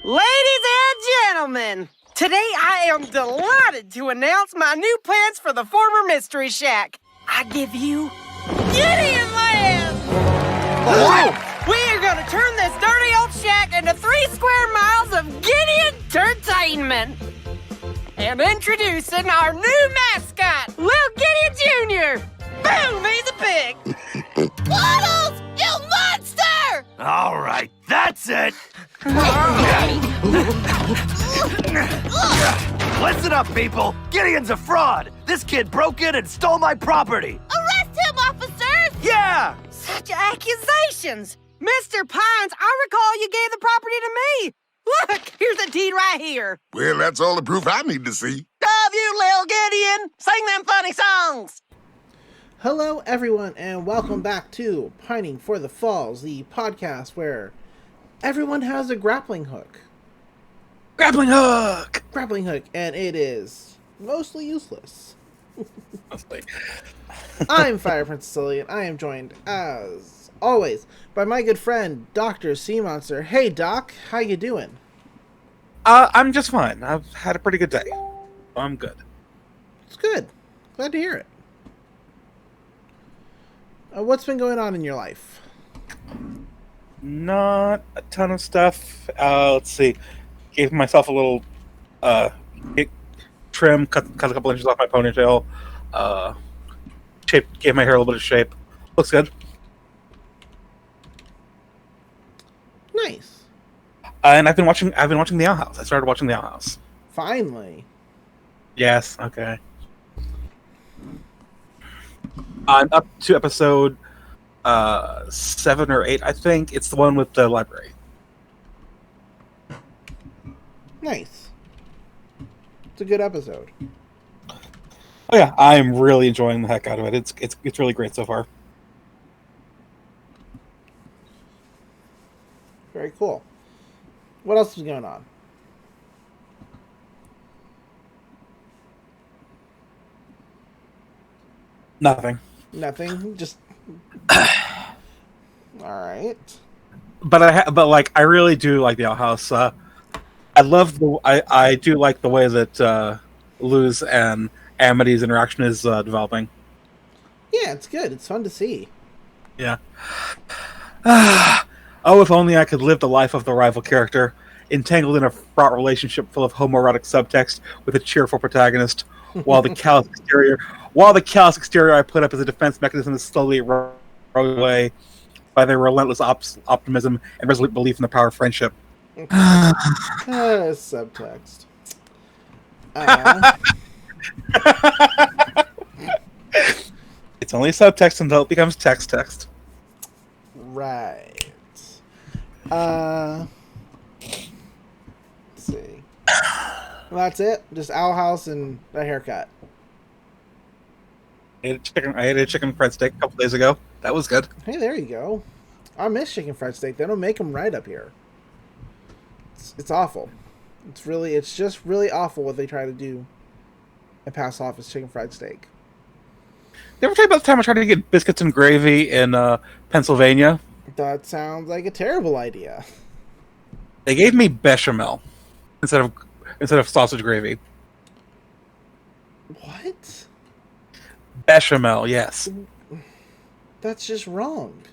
Ladies and gentlemen, today I am delighted to announce my new plans for the former Mystery Shack. I give you Gideon Land! What? We are going to turn this dirty old shack into 3 square miles of Gideon entertainment. And introducing our new mascot, Lil Gideon Jr. Boom, he's a pig. Waddles, you monster! All right, that's it. Listen up, people. Gideon's a fraud. This kid broke in and stole my property. Arrest him, officers! Yeah. Such accusations. Mr. Pines, I recall you gave the property to me. Look, here's the deed right here. Well, that's all the proof I need to see. Love you, Lil Gideon. Sing them funny songs. Hello, everyone, and welcome back to Pining for the Falls, the podcast where everyone has a grappling hook. Grappling hook. Grappling hook, and it is mostly useless. I'm Fire Prince Cillian. I am joined, as always, by my good friend, Dr. Sea Monster. Hey, Doc, how you doing? I'm just fine. I've had a pretty good day. I'm good. It's good. Glad to hear it. What's been going on in your life? Not a ton of stuff. Let's see. Gave myself a little trim, cut a couple inches off my ponytail. Gave my hair a little bit of shape. Looks good. Nice. And I've been watching The Owl House. I started watching The Owl House. Finally. Yes. Okay. I'm up to episode 7 or 8. I think it's the one with the library. Nice. It's a good episode. Oh yeah, I'm really enjoying the heck out of it. It's really great so far. Very cool. What else is going on? Nothing. Nothing. Just. All right. But I really do like the Owl House. I do like the way that Luz and Amity's interaction is developing. Yeah, it's good. It's fun to see. Yeah. Oh, if only I could live the life of the rival character, entangled in a fraught relationship full of homoerotic subtext with a cheerful protagonist, while the callous exterior I put up as a defense mechanism is slowly eroded away by their relentless optimism and resolute belief in the power of friendship. Subtext. It's only subtext until it becomes text. Right. Let's see. Well, that's it. Just Owl House and a haircut. I ate a chicken fried steak a couple days ago. That was good. Hey, there you go. I miss chicken fried steak. They don't make them right up here. It's awful. It's just really awful what they try to do and pass off as chicken fried steak. Did I ever tell you about the time I tried to get biscuits and gravy in Pennsylvania? That sounds like a terrible idea. They gave me bechamel instead of sausage gravy. What? Bechamel, yes. That's just wrong.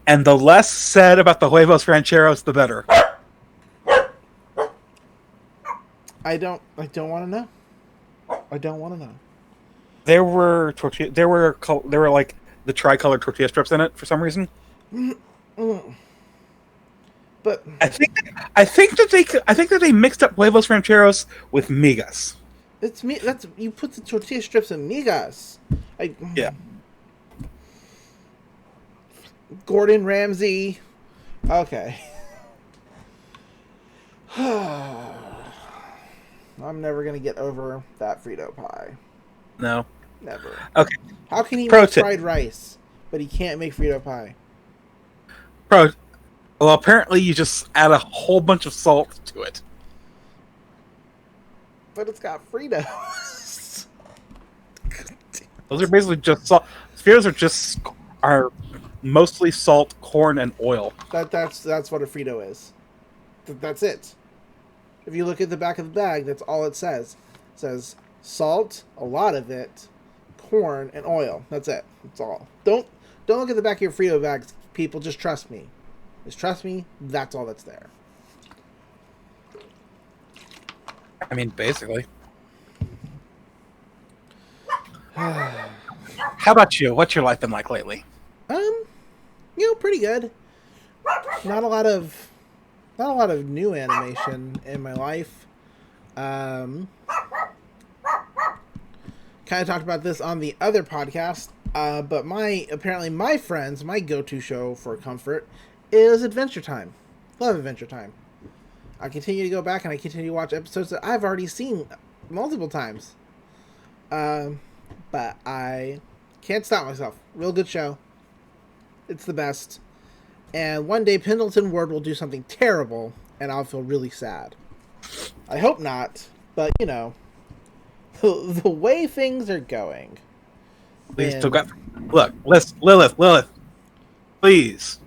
And the less said about the huevos rancheros, the better. I don't want to know. I don't want to know. There were like the tricolored tortilla strips in it for some reason. But I think that they mixed up huevos rancheros with migas. it's me. That's you put the tortilla strips in migas. Yeah. Gordon Ramsay. Okay. I'm never gonna get over that Frito pie. No. Never. Okay. How can he Pro make tip. fried rice, but he can't make Frito pie? Well, apparently you just add a whole bunch of salt to it. But it's got Fritos. Those are basically just salt. Fritos are mostly salt, corn, and oil. That's what a Frito is. That's it. If you look at the back of the bag, that's all it says. It says salt, a lot of it, corn, and oil. That's it. That's all. Don't look at the back of your Frito bags, people. Just trust me. Just trust me. That's all that's there. I mean, basically. How about you? What's your life been like lately? Pretty good. Not a lot of new animation in my life. Kind of talked about this on the other podcast, but my friends, my go-to show for comfort is Adventure Time. Love Adventure Time. I continue to go back and I continue to watch episodes that I've already seen multiple times. But I can't stop myself. Real good show. It's the best. And one day Pendleton Ward will do something terrible and I'll feel really sad. I hope not, but the way things are going. We still got... Look, Lilith. Please.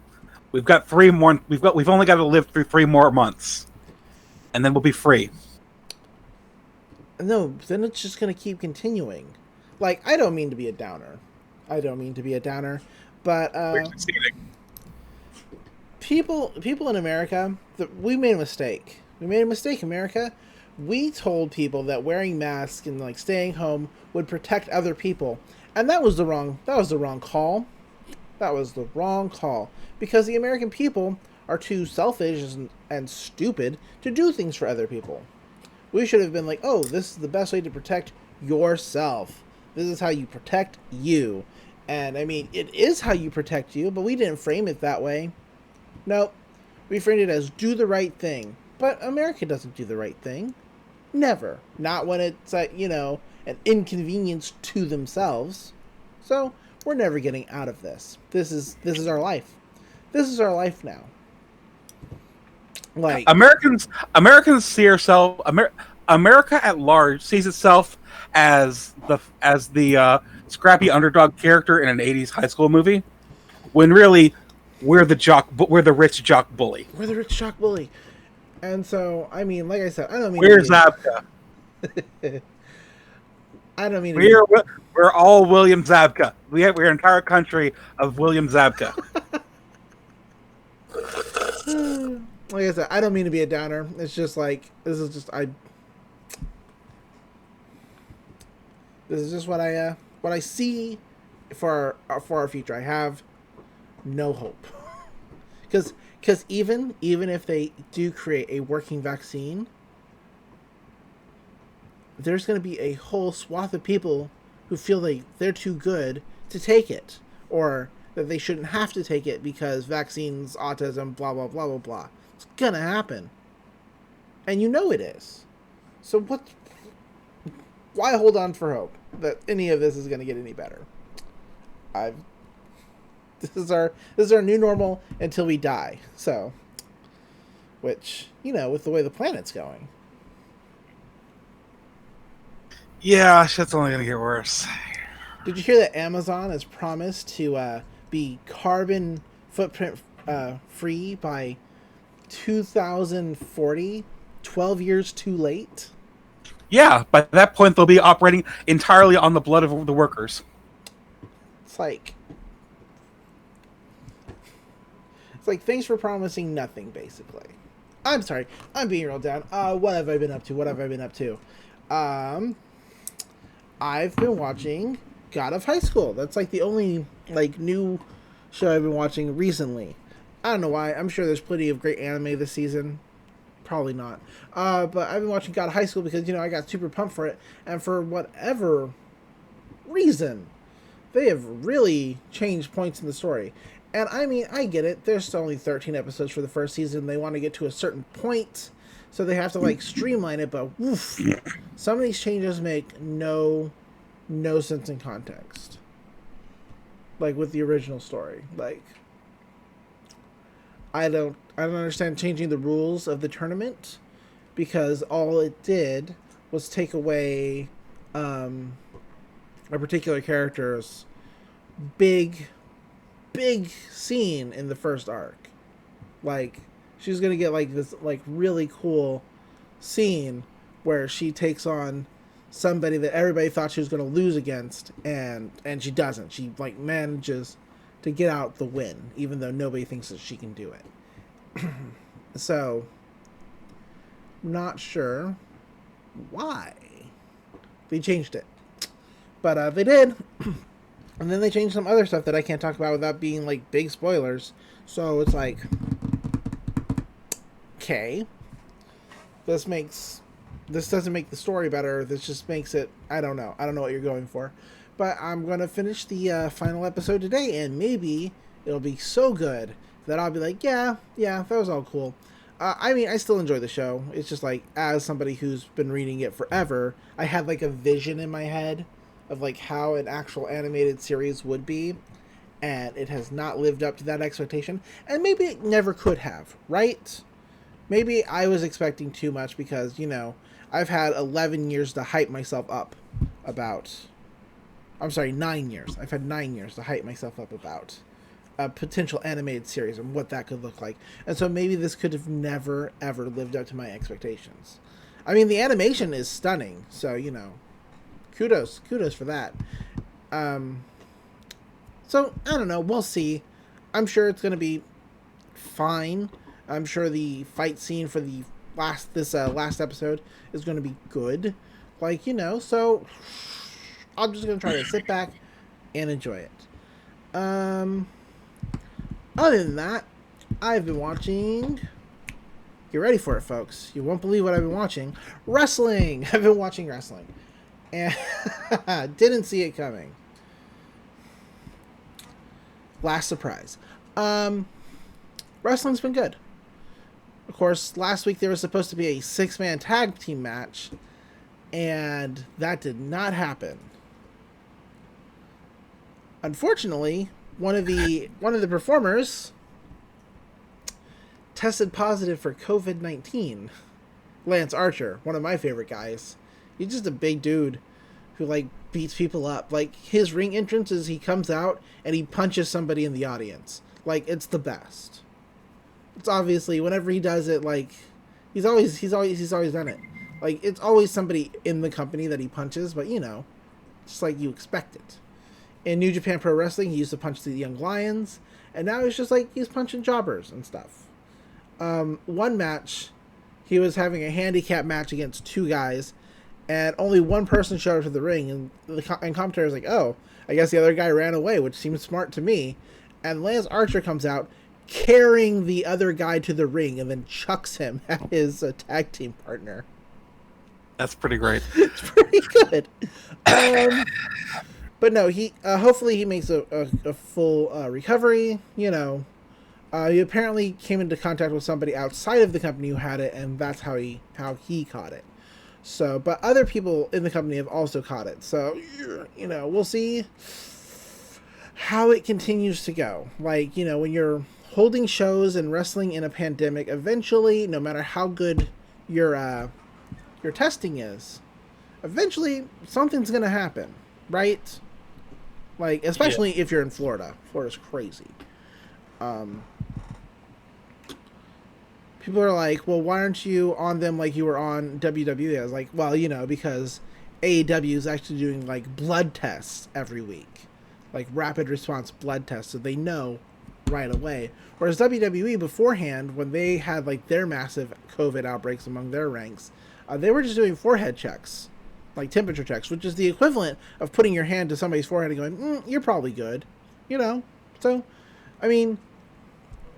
We've got 3 more... We've only got to live through 3 more months. And then we'll be free. No, then it's just going to keep continuing. Like, I don't mean to be a downer. But people in America, we made a mistake. America. We told people that wearing masks and staying home would protect other people, and that was the wrong call. Because the American people are too selfish and stupid to do things for other people. We should have been like, oh, this is the best way to protect yourself. This is how you protect you. And I mean, it is how you protect you, but we didn't frame it that way. Nope. We framed it as do the right thing. But America doesn't do the right thing. Never. Not when it's an inconvenience to themselves. So we're never getting out of this. This is our life. This is our life now. Like Americans see ourselves. America at large sees itself as the scrappy underdog character in an '80s high school movie, when really we're the rich jock bully. We're the rich jock bully. And so, I mean, like I said, I don't mean. We're Zabka. I don't mean. We're all William Zabka. We're an entire country of William Zabka. Like I said, I don't mean to be a downer. It's just this is just what I see for our future. I have no hope. Because even if they do create a working vaccine, there's going to be a whole swath of people who feel like they're too good to take it, or that they shouldn't have to take it because vaccines, autism, blah, blah, blah, blah, blah. It's going to happen. And it is. So why hold on for hope that any of this is going to get any better? This is our new normal until we die. So, which, with the way the planet's going. Yeah, shit's only going to get worse. Did you hear that Amazon has promised to be carbon footprint free by 2040? 12 years too late? Yeah, by that point they'll be operating entirely on the blood of the workers. It's like thanks for promising nothing, basically. I'm sorry, I'm being real down. What have I been up to? I've been watching God of High School. That's the only new show I've been watching recently. I don't know why. I'm sure there's plenty of great anime this season. Probably not. But I've been watching God of High School because I got super pumped for it, and for whatever reason, they have really changed points in the story. And I mean, I get it. There's still only 13 episodes for the first season. They want to get to a certain point, so they have to streamline it. But woof, some of these changes make no sense in context. With the original story, I don't understand changing the rules of the tournament, because all it did was take away a particular character's big scene in the first arc. She's gonna get like this like really cool scene where she takes on somebody that everybody thought she was gonna lose against, and she doesn't. She like manages to get out the win, even though nobody thinks that she can do it. So, not sure why they changed it, but they did. And then they changed some other stuff that I can't talk about without being like big spoilers. So it's like, okay, this doesn't make the story better. This just makes it, I don't know what you're going for. But I'm gonna finish the final episode today, and maybe it'll be so good that I'll be like, yeah, that was all cool. I mean, I still enjoy the show. It's just like, as somebody who's been reading it forever, I had like a vision in my head of like how an actual animated series would be, and it has not lived up to that expectation, and maybe it never could have, right? Maybe I was expecting too much because, you know, I've had 11 years to hype myself up about... I'm sorry, 9 years. I've had 9 years to hype myself up about a potential animated series and what that could look like. And so maybe this could have never, ever lived up to my expectations. I mean, the animation is stunning, so, you know, kudos for that. So, I don't know, we'll see. I'm sure it's going to be fine. I'm sure the fight scene for the last episode is going to be good. Like, you know, so I'm just going to try to sit back and enjoy it. Other than that, I've been watching... Get ready for it, folks. You won't believe what I've been watching. Wrestling! I've been watching wrestling. And didn't see it coming. Last surprise. Wrestling's been good. Of course, last week there was supposed to be a 6-man tag team match, and that did not happen. Unfortunately, one of the performers tested positive for COVID-19. Lance Archer, one of my favorite guys. He's just a big dude who like beats people up. Like, his ring entrance is he comes out and he punches somebody in the audience. Like, it's the best. It's obviously whenever he does it, like he's always done it. Like, it's always somebody in the company that he punches, but you know, just like you expect it. In New Japan Pro Wrestling, he used to punch the Young Lions, and now it's just like he's punching jobbers and stuff. One match, he was having a handicap match against 2 guys, and only one person showed up to the ring, and the commentator was like, oh, I guess the other guy ran away, which seems smart to me. And Lance Archer comes out carrying the other guy to the ring and then chucks him at his tag team partner. That's pretty great. It's pretty good. But no, he hopefully he makes a full recovery. You know, he apparently came into contact with somebody outside of the company who had it, and that's how he caught it. So, but other people in the company have also caught it. So, you know, we'll see how it continues to go. Like, you know, when you're holding shows and wrestling in a pandemic, eventually, no matter how good your testing is, eventually something's gonna happen, right? Like, especially if you're in Florida. Florida's crazy. People are like, well, why aren't you on them like you were on WWE? I was like, well, you know, because AEW is actually doing like blood tests every week, like rapid response blood tests, so they know right away. Whereas WWE beforehand, when they had like their massive COVID outbreaks among their ranks, they were just doing forehead checks, like temperature checks, which is the equivalent of putting your hand to somebody's forehead and going, you're probably good, you know? So, I mean,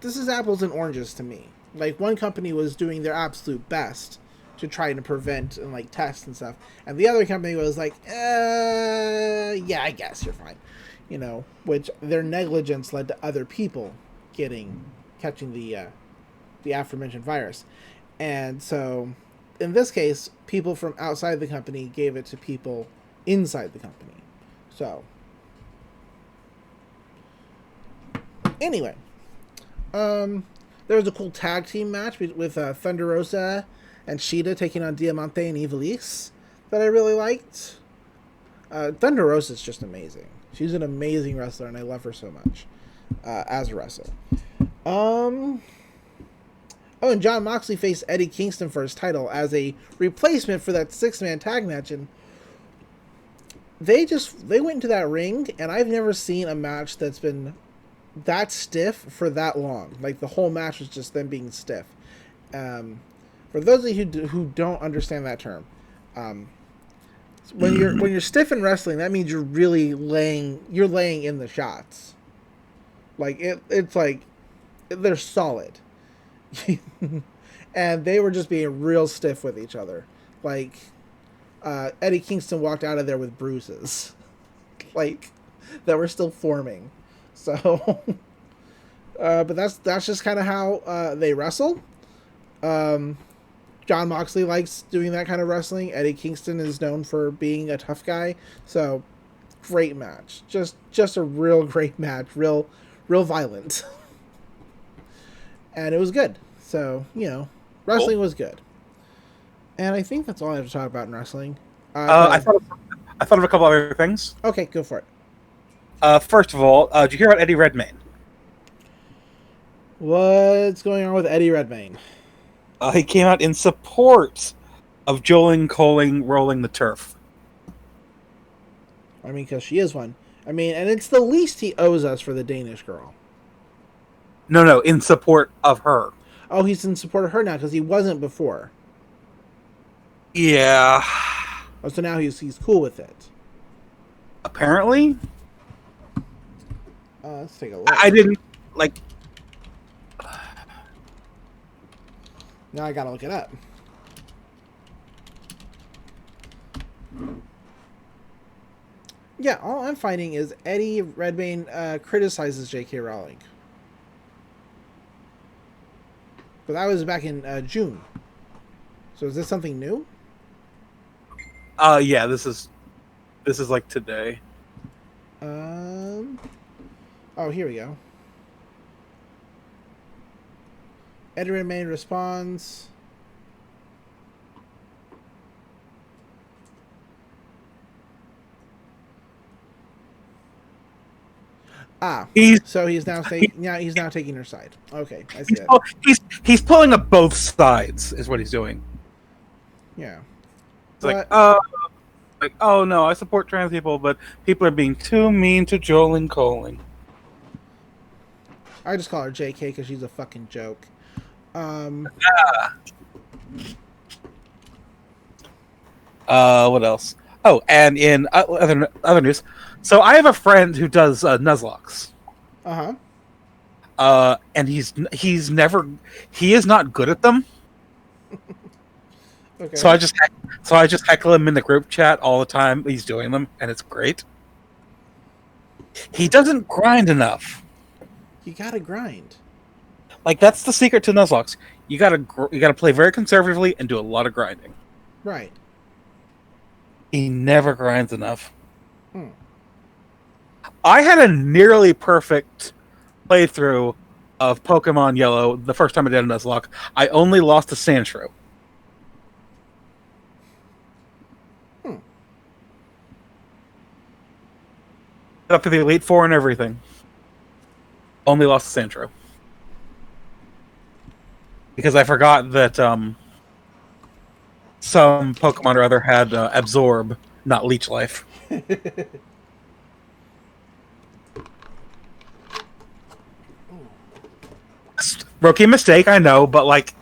this is apples and oranges to me. Like, one company was doing their absolute best to try to prevent and like test and stuff, and the other company was like, yeah, I guess you're fine, you know, which their negligence led to other people catching the aforementioned virus. And so in this case, people from outside the company gave it to people inside the company. So anyway, there was a cool tag team match with Thunder Rosa and Shida taking on Diamante and Ivelisse that I really liked. Thunder Rosa is just amazing. She's an amazing wrestler, and I love her so much as a wrestler. Oh, and John Moxley faced Eddie Kingston for his title as a replacement for that 6-man tag match, and they went into that ring, and I've never seen a match that's been that stiff for that long. Like, the whole match was just them being stiff. For those of you who don't understand that term, when you're stiff in wrestling, that means you're really laying in the shots. Like, it's like they're solid. And they were just being real stiff with each other. Like, Eddie Kingston walked out of there with bruises, like, that were still forming. So, but that's just kind of how they wrestle. John Moxley likes doing that kind of wrestling. Eddie Kingston is known for being a tough guy. So, great match. Just a real great match. Real violent. And it was good. So, wrestling was good. And I think that's all I have to talk about in wrestling. I thought of a couple other things. Okay, go for it. First of all, did you hear about Eddie Redmayne? What's going on with Eddie Redmayne? He came out in support of Jolene Coling rolling the turf. I mean, because she is one. I mean, and it's the least he owes us for the Danish girl. No, in support of her. Oh, he's in support of her now because he wasn't before. Yeah. Oh, so now he's cool with it. Apparently. Let's take a look. I didn't, like... Now I gotta look it up. Yeah, all I'm finding is Eddie Redmayne criticizes J.K. Rowling. But that was back in June. So is this something new? Yeah, this is like today. Oh, here we go. Eddie Redmayne responds. So he's now taking her side. Okay, I see that. He's pulling up both sides, is what he's doing. Yeah. It's oh no, I support trans people, but people are being too mean to Jolene Coling. I just call her JK because she's a fucking joke. What else? Oh, and in other news, so I have a friend who does Nuzlocke. And he is not good at them. Okay. So I just heckle him in the group chat all the time. He's doing them, and it's great. He doesn't grind enough. You gotta grind. Like, that's the secret to Nuzlocke. You gotta play very conservatively and do a lot of grinding. Right. He never grinds enough. I had a nearly perfect playthrough of Pokemon Yellow the first time I did a Nuzlocke. I only lost to Sandshrew. Up to the Elite Four and everything. Only lost to Sandshrew. Because I forgot that some Pokemon or other had Absorb, not Leech Life. Rookie mistake, I know, but like,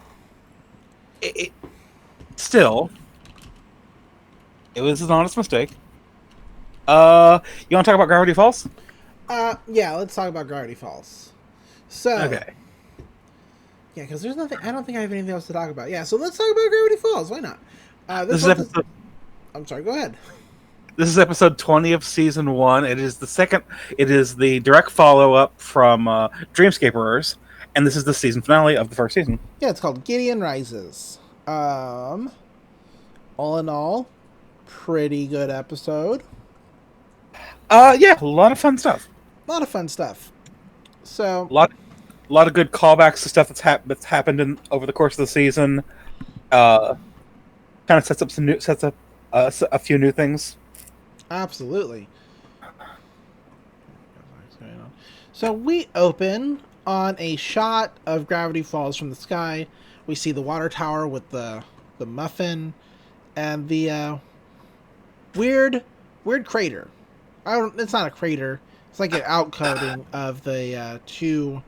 still, it was an honest mistake. You want to talk about Gravity Falls? Yeah, let's talk about Gravity Falls. So, okay. Yeah, because there's nothing. I don't think I have anything else to talk about. Yeah, so let's talk about Gravity Falls. Why not? This is episode. I'm sorry. Go ahead. This is episode 20 of season 1. It is the second. It is the direct follow-up from Dreamscaperers, and this is the season finale of the first season. Yeah, it's called Gideon Rises. All in all, pretty good episode. Yeah, a lot of fun stuff. So, a lot of good callbacks to stuff that's happened over the course of the season. Kind of sets up a few new things. Absolutely. So we open on a shot of Gravity Falls from the sky We see the water tower with the muffin and the weird crater. It's not a crater. It's like an outcoating of the two.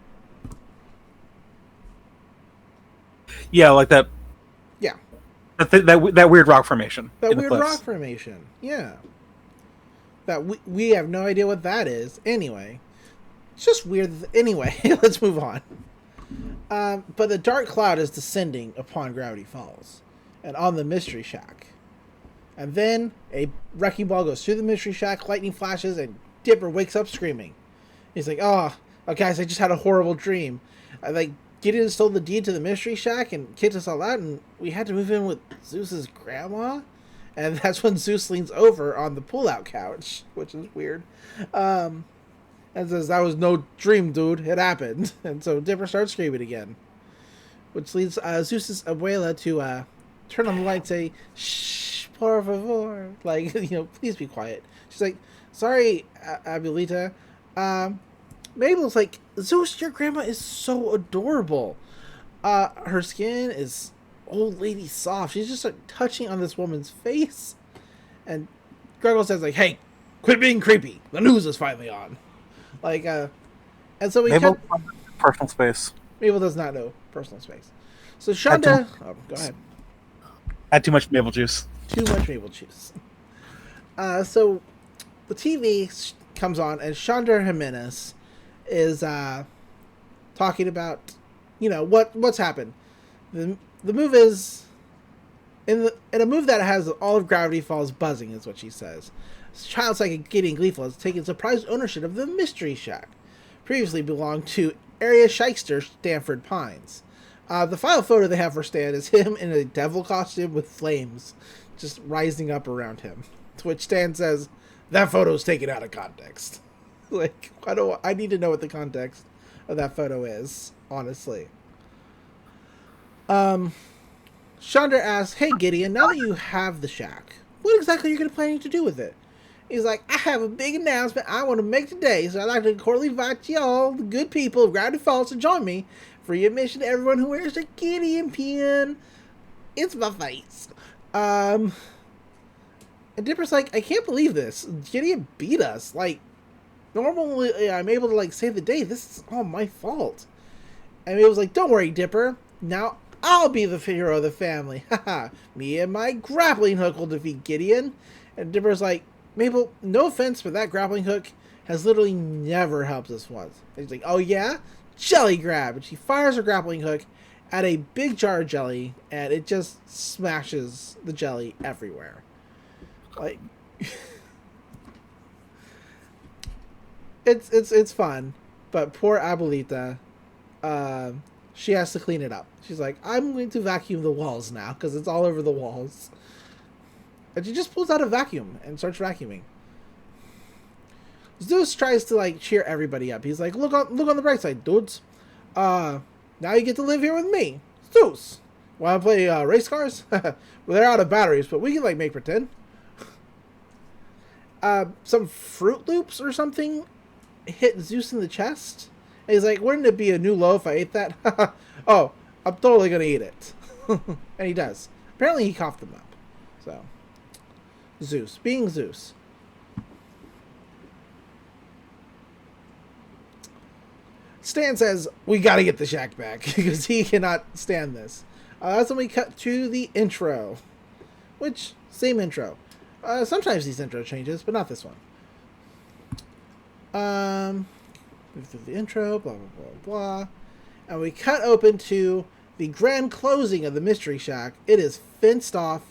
Yeah, like that. Yeah. That weird rock formation. That in the weird cliffs. rock formation. Yeah. That we have no idea what that is. Anyway, it's just weird. Anyway, let's move on. But the dark cloud is descending upon Gravity Falls and on the Mystery Shack. And then a wrecking ball goes through the Mystery Shack, lightning flashes, and Dipper wakes up screaming. He's like, oh guys, I just had a horrible dream. Gideon stole the deed to the Mystery Shack and kicked us all out, and we had to move in with Zeus's grandma. And that's when Zeus leans over on the pull-out couch, which is weird. And says, that was no dream, dude. It happened. And so Dipper starts screaming again. Which leads Zeus's abuela to turn on the light and say, shh, por favor. Like, please be quiet. She's like, sorry, abuelita. Mabel's like, Zeus, your grandma is so adorable. Her skin is old lady soft. She's just touching on this woman's face. And Gregor says, like, hey, quit being creepy. The news is finally on. And so we Mabel, personal space. Mabel does not know personal space. So Shonda, go ahead. Had too much Mabel juice. Too much Mabel juice. So the TV comes on, and Shonda Jimenez is talking about, what's happened. The move is in a move that has all of Gravity Falls buzzing, is what she says. Child Psychic Gideon Gleeful has taken surprise ownership of the Mystery Shack, previously belonged to area shyster Stanford Pines. The final photo they have for Stan is him in a devil costume with flames just rising up around him. To which Stan says, that photo's taken out of context. I need to know what the context of that photo is, honestly. Chandra asks, hey Gideon, now that you have the shack, what exactly are you planning to do with it? He's like, I have a big announcement I want to make today, so I'd like to cordially invite y'all, the good people of Gravity Falls, to join me. Free admission to everyone who wears a Gideon pin. It's my face. And Dipper's like, I can't believe this. Gideon beat us. Normally I'm able to, save the day. This is all my fault. And Mabel's like, don't worry, Dipper. Now I'll be the hero of the family. Haha. Me and my grappling hook will defeat Gideon. And Dipper's like, Mabel, no offense, but that grappling hook has literally never helped us once. And he's like, oh yeah? Jelly grab. And she fires her grappling hook at a big jar of jelly, and it just smashes the jelly everywhere. It's fun, but poor Abuelita, she has to clean it up. She's like, I'm going to vacuum the walls now, because it's all over the walls. And she just pulls out a vacuum and starts vacuuming. Zeus tries to cheer everybody up. He's like, look on the bright side, dudes. Now you get to live here with me. Zeus, wanna play race cars? Well, they're out of batteries, but we can make pretend. Some Fruit Loops or something hit Zeus in the chest. And he's like, wouldn't it be a new low if I ate that? Oh, I'm totally gonna eat it. And he does. Apparently he coughed them up. So Zeus, being Zeus. Stan says, we gotta get the shack back, because he cannot stand this. That's when we cut to the intro. Which, same intro. Sometimes these intro changes, but not this one. Move through the intro, blah, blah, blah, blah. And we cut open to the grand closing of the Mystery Shack. It is fenced off.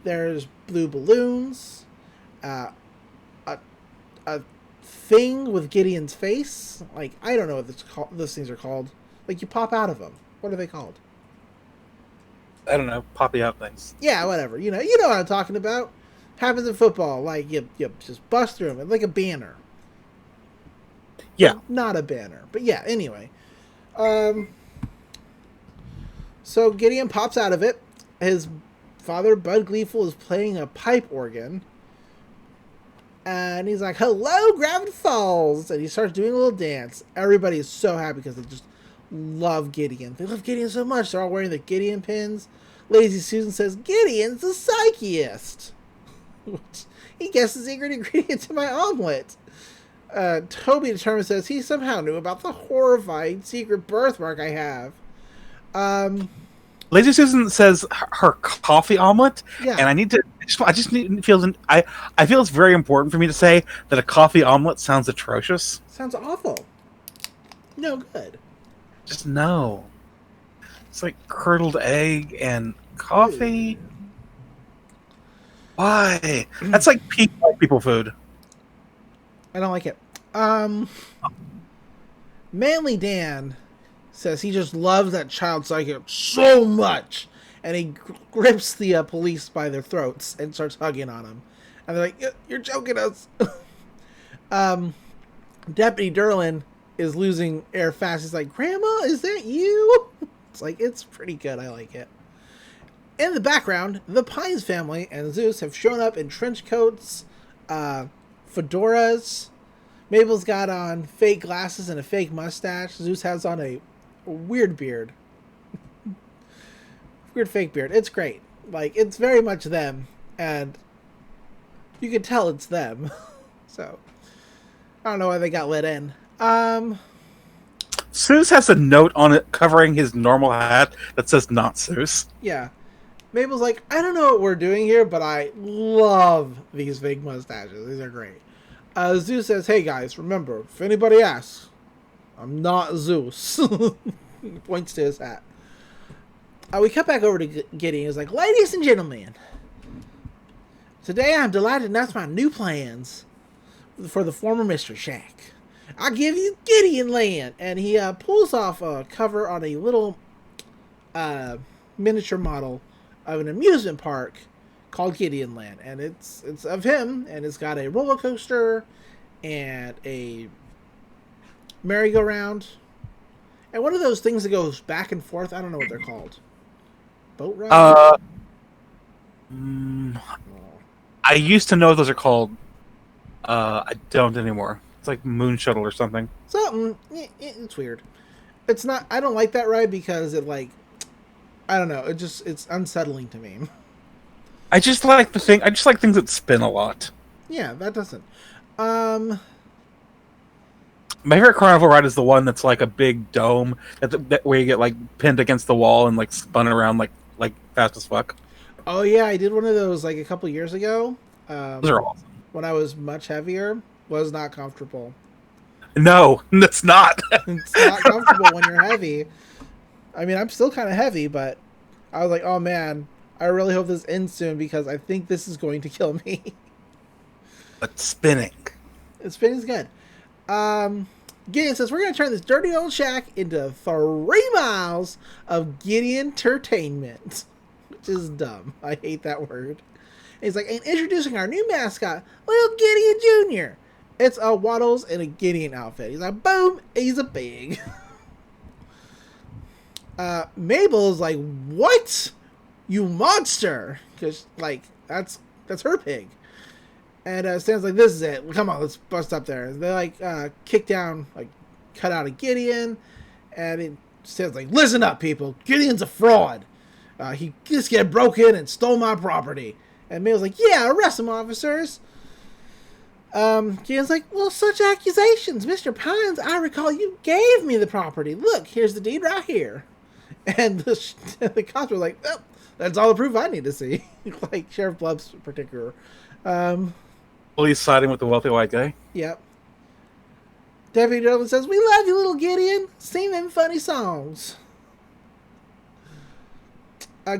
There's blue balloons. A thing with Gideon's face. I don't know what those things are called. You pop out of them. What are they called? I don't know. Poppy out things. Yeah, whatever. You know what I'm talking about. Happens in football. You just bust through them. Like a banner. Yeah. Not a banner. But yeah, anyway. So Gideon pops out of it. His father, Bud Gleeful, is playing a pipe organ. And he's like, hello, Gravity Falls. And he starts doing a little dance. Everybody is so happy because they just love Gideon. They love Gideon so much. They're all wearing the Gideon pins. Lazy Susan says, Gideon's a psychiast. He guessed the secret ingredient to my omelet. Toby Determined says he somehow knew about the horrifying secret birthmark I have. Lazy Susan says her coffee omelet, Yeah. and I just feel I feel it's very important for me to say that a coffee omelet sounds atrocious. Sounds awful. No good. Just no. It's like curdled egg and coffee. Why? That's like peak white people food. I don't like it. Manly Dan says he just loves that child psychic so much, and he grips the police by their throats and starts hugging on them. And they're like, "You're joking us." Deputy Derlin is losing air fast. He's like, "Grandma, is that you?" It's like, it's pretty good. I like it. In the background, the Pines family and Zeus have shown up in trench coats, fedoras. Mabel's got on fake glasses and a fake mustache. Zeus has on a weird beard. Weird fake beard. It's great. Like, it's very much them. And you can tell it's them. So, I don't know why they got let in. Zeus has a note on it covering his normal hat that says "Not Zeus." Yeah. Mabel's like, I don't know what we're doing here, but I love these fake mustaches. These are great. Zeus says, hey guys, remember, if anybody asks, I'm not Zeus. He points to his hat. We cut back over to Gideon. He's like, ladies and gentlemen, today I'm delighted to announce my new plans for the former Mystery Shack. I give you Gideon Land. And he pulls off a cover on a little miniature model of an amusement park called Gideon Land, and it's of him, and it's got a roller coaster and a merry-go-round and one of those things that goes back and forth. I don't know what they're called. Boat ride? I used to know what those are called. I don't anymore. It's like Moon Shuttle or something. Something. It's weird. It's not. I don't like that ride because it, like, I don't know. It's unsettling to me. I just like things that spin a lot. Yeah, that doesn't. My favorite carnival ride is the one that's like a big dome that where you get like pinned against the wall and like spun around like fast as fuck. Oh yeah, I did one of those like a couple years ago. Those are awesome. When I was much heavier, was not comfortable. No, it's not. It's not comfortable when you're heavy. I mean, I'm still kind of heavy, but I was like, oh man, I really hope this ends soon because I think this is going to kill me. But spinning. Spinning's good. Gideon says, we're going to turn this dirty old shack into 3 miles of Gideon entertainment. Which is dumb. I hate that word. And he's like, and introducing our new mascot, Little Gideon Jr. It's a Waddles in a Gideon outfit. He's like, boom, he's a pig. Mabel's like, what? You monster. Because, like, that's her pig. And Stan's like, this is it. Come on, let's bust up there. And they, like, kick down, like, cut out of Gideon. And Stan's like, listen up, people. Gideon's a fraud. He just broke in and stole my property. And Mabel's like, yeah, arrest him, officers. Gideon's like, well, such accusations. Mr. Pines, I recall you gave me the property. Look, here's the deed right here. And the cops were like, oh, that's all the proof I need to see. Like Sheriff Blubb's in particular. Police siding with the wealthy white guy. Yep. Deputy Dolan says, we love you, little Gideon. Sing them funny songs.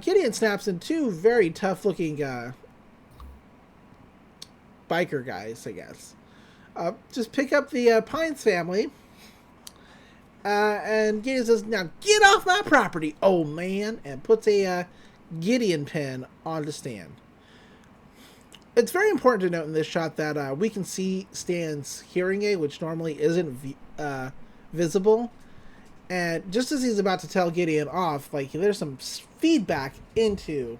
Gideon snaps in 2 very tough-looking biker guys, I guess. Just pick up the Pines family. And Gideon says, now get off my property, old man. And puts a Gideon pin on the stand. It's very important to note in this shot that we can see Stan's hearing aid, which normally isn't visible. And just as he's about to tell Gideon off, like, there's some feedback into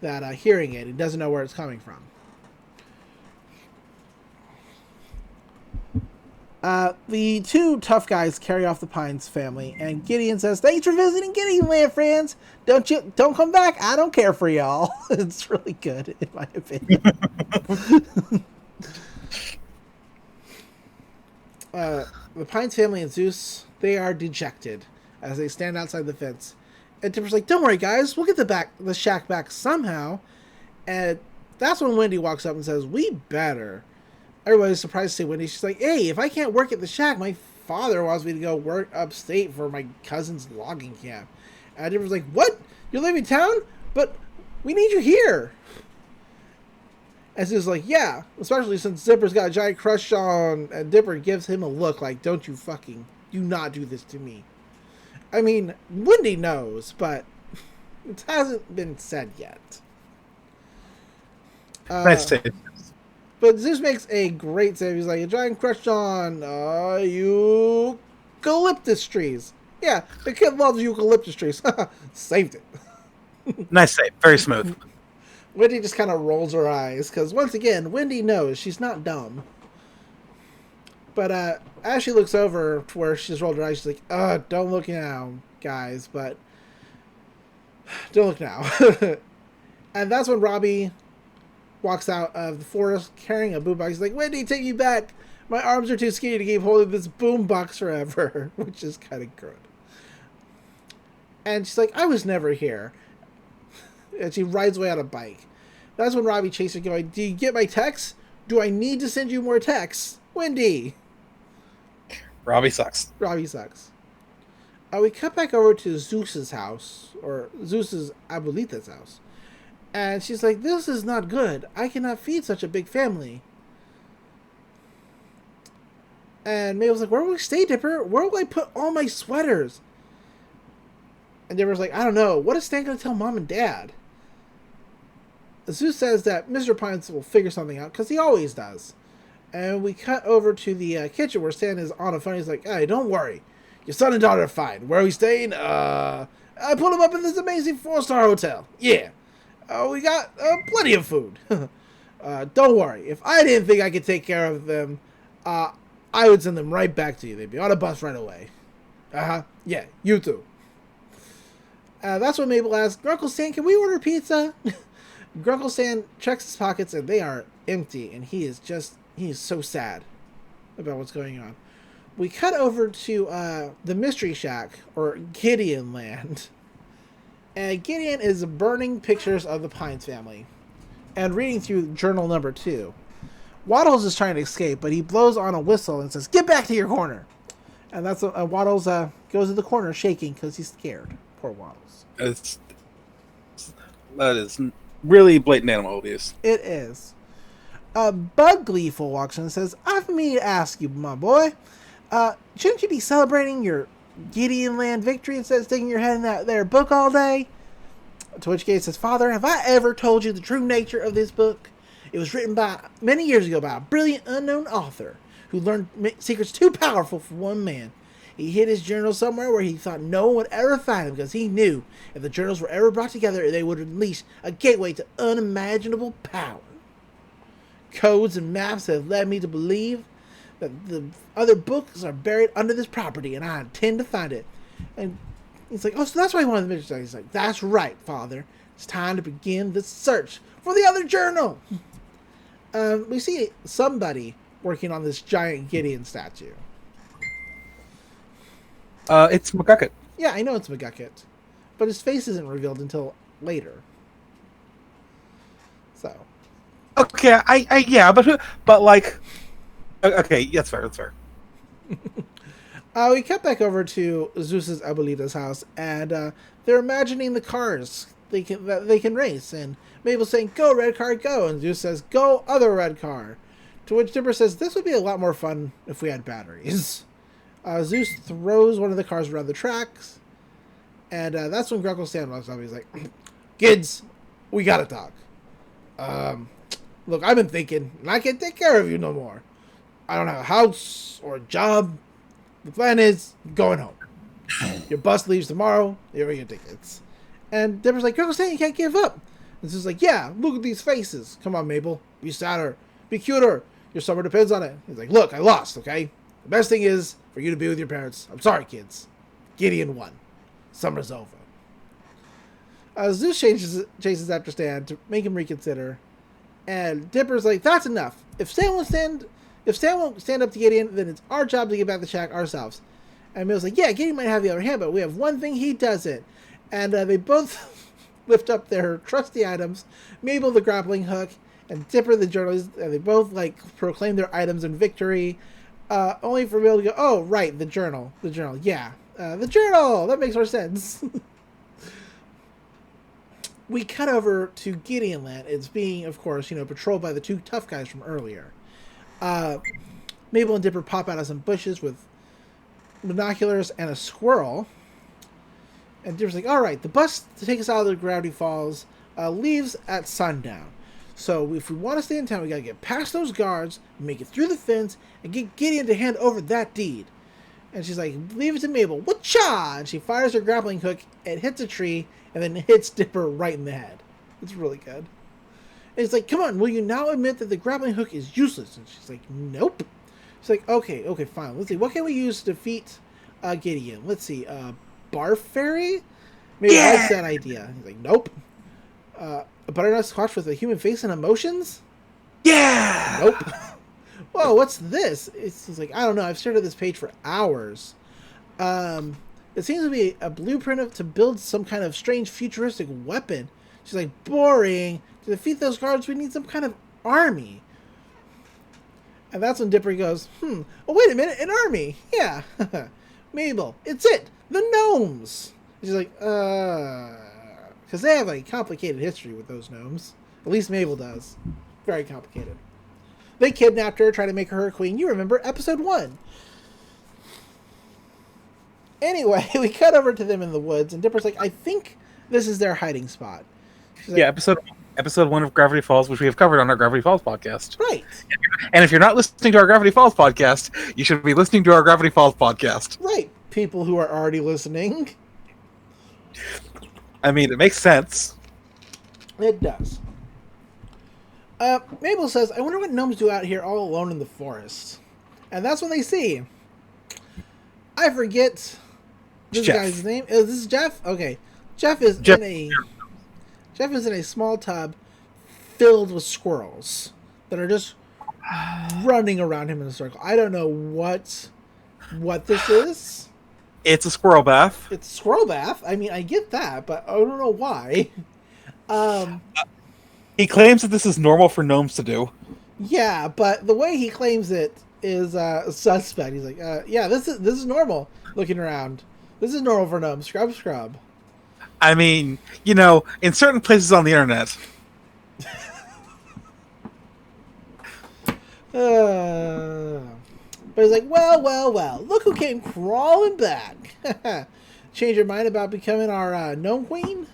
that hearing aid. He doesn't know where it's coming from. The two tough guys carry off the Pines family, and Gideon says, "Thanks for visiting Gideon Land, friends. Don't come back. I don't care for y'all." It's really good, in my opinion. The Pines family and Zeus, they are dejected as they stand outside the fence. And Dipper's like, "Don't worry, guys. We'll get the shack back somehow." And that's when Wendy walks up and says, "We better." Everybody's surprised to see Wendy. She's like, "Hey, if I can't work at the shack, my father wants me to go work upstate for my cousin's logging camp." And Dipper's like, "What? You're leaving town? But we need you here." And Zeus is like, "Yeah, especially since Dipper's got a giant crush on..." And Dipper gives him a look like, "Don't you fucking do not do this to me." I mean, Wendy knows, but it hasn't been said yet. Nice save. But Zeus makes a great save. He's like, "A giant crush on eucalyptus trees." Yeah, the kid loves eucalyptus trees. Saved it. Nice save. Very smooth. Wendy just kind of rolls her eyes, because once again, Wendy knows she's not dumb. But as she looks over to where she's rolled her eyes, she's like, "Don't look now, guys, but don't look now." And that's when Robbie walks out of the forest carrying a boombox. He's like, "Wendy, take me back. My arms are too skinny to keep holding this boombox forever," which is kind of good. And she's like, "I was never here." And she rides away on a bike. That's when Robbie chases her going, "Do you get my texts? Do I need to send you more texts? Wendy." Robbie sucks. Robbie sucks. We cut back over to Zeus's house, or Zeus's abuelita's house. And she's like, "This is not good. I cannot feed such a big family." And Mabel's like, "Where will we stay, Dipper? Where will I put all my sweaters?" And Dipper's like, "I don't know. What is Stan going to tell Mom and Dad?" Zeus says that Mr. Pines will figure something out, because he always does. And we cut over to the kitchen where Stan is on a phone. He's like, "Hey, don't worry. Your son and daughter are fine. Where are we staying? I put them up in this amazing 4-star hotel. Yeah. We got plenty of food. Don't worry. If I didn't think I could take care of them, I would send them right back to you. They'd be on a bus right away." Uh-huh. Yeah, you too. That's when Mabel asks, "Grunkle Stan, can we order pizza?" Grunkle Stan checks his pockets, and they are empty, and he is so sad about what's going on. We cut over to the Mystery Shack, or Gideon Land. And Gideon is burning pictures of the Pines family and reading through journal number 2. Waddles is trying to escape, but he blows on a whistle and says, "Get back to your corner." And that's Waddles goes to the corner shaking because he's scared. Poor Waddles. That is really blatant animal abuse. It is. Bug Gleeful walks in and says, "I've me to ask you, my boy. Shouldn't you be celebrating your Gideon Land victory instead of sticking your head in that there book all day?" To which Gabe says, "Father, have I ever told you the true nature of this book? It was written many years ago by a brilliant unknown author who learned secrets too powerful for one man. He hid his journal somewhere where he thought no one would ever find him, because he knew if the journals were ever brought together, they would unleash a gateway to unimaginable power. Codes and maps have led me to believe that the other books are buried under this property, and I intend to find it." And he's like, "Oh, so that's why he wanted the mystery." He's like, "That's right, Father. It's time to begin the search for the other journal." We see somebody working on this giant Gideon statue. It's McGucket. Yeah, I know it's McGucket, but his face isn't revealed until later. So. Okay, yeah, but like, okay, that's fair. That's fair. We cut back over to Zeus's abuelita's house, and they're imagining the cars they can race. And Mabel's saying, "Go, red car, go!" And Zeus says, "Go, other red car." To which Dipper says, "This would be a lot more fun if we had batteries." Zeus throws one of the cars around the tracks, and that's when Grunkle Stan walks up. He's like, "Kids, we gotta talk. Look, I've been thinking, and I can't take care of you no more. I don't have a house or a job. The plan is going home. Your bus leaves tomorrow. Here are your tickets." And Dipper's like, "Grunkle Stan, you can't give up." And Zeus is like, "Yeah, look at these faces. Come on, Mabel. Be sadder. Be cuter. Your summer depends on it." He's like, "Look, I lost, okay? The best thing is for you to be with your parents. I'm sorry, kids. Gideon won. Summer's over. Zeus chases after Stan to make him reconsider. And Dipper's like, that's enough. If Stan won't stand up to Gideon, then it's our job to get back the shack ourselves. And Mabel's like, yeah, Gideon might have the upper hand, but we have one thing he doesn't. And they both lift up their trusty items. Mabel, the grappling hook, and Dipper, the journalist. And they both, like, proclaim their items in victory. Only for Mabel to go, oh, right, the journal. The journal, yeah. The journal! That makes more sense. We cut over to Gideon Land. It's being, of course, patrolled by the two tough guys from earlier. Mabel and Dipper pop out of some bushes with binoculars and a squirrel. And Dipper's like, all right, the bus to take us out of the Gravity Falls leaves at sundown. So if we want to stay in town, we got to get past those guards, make it through the fence, and get Gideon to hand over that deed. And she's like, leave it to Mabel. Whatcha! And she fires her grappling hook, it hits a tree, and then hits Dipper right in the head. It's really good. And it's like, come on, will you now admit that the grappling hook is useless? And she's like, nope. She's like, okay, fine. Let's see, what can we use to defeat Gideon? Let's see, Barf Fairy? Maybe I like that idea. He's like, nope. A butternut squash with a human face and emotions? Yeah! Nope. Whoa, what's this? It's like, I don't know. I've stared at this page for hours. It seems to be a blueprint to build some kind of strange futuristic weapon. She's like, boring. To defeat those guards, we need some kind of army. And that's when Dipper goes, oh, wait a minute, an army. Yeah. Mabel, it's it. The gnomes. And she's like, because they have a complicated history with those gnomes. At least Mabel does. Very complicated. They kidnapped her, tried to make her a queen. You remember episode 1. Anyway, we cut over to them in the woods, and Dipper's like, I think this is their hiding spot. Like, yeah, episode 1 of Gravity Falls, which we have covered on our Gravity Falls podcast. Right. And if you're not listening to our Gravity Falls podcast, you should be listening to our Gravity Falls podcast. Right. People who are already listening. I mean, it makes sense. It does. Mabel says, I wonder what gnomes do out here all alone in the forest. And that's when they see. I forget this guy's name. Is this Jeff? Okay. Jeff is in a small tub filled with squirrels that are just running around him in a circle. I don't know what this is. It's a squirrel bath. It's a squirrel bath. I mean, I get that, but I don't know why. He claims that this is normal for gnomes to do. Yeah, but the way he claims it is suspect. He's like, yeah, this is normal. Looking around, this is normal for gnomes. Scrub. I mean, in certain places on the internet. But he's like, well, look who came crawling back. Change your mind about becoming our gnome queen?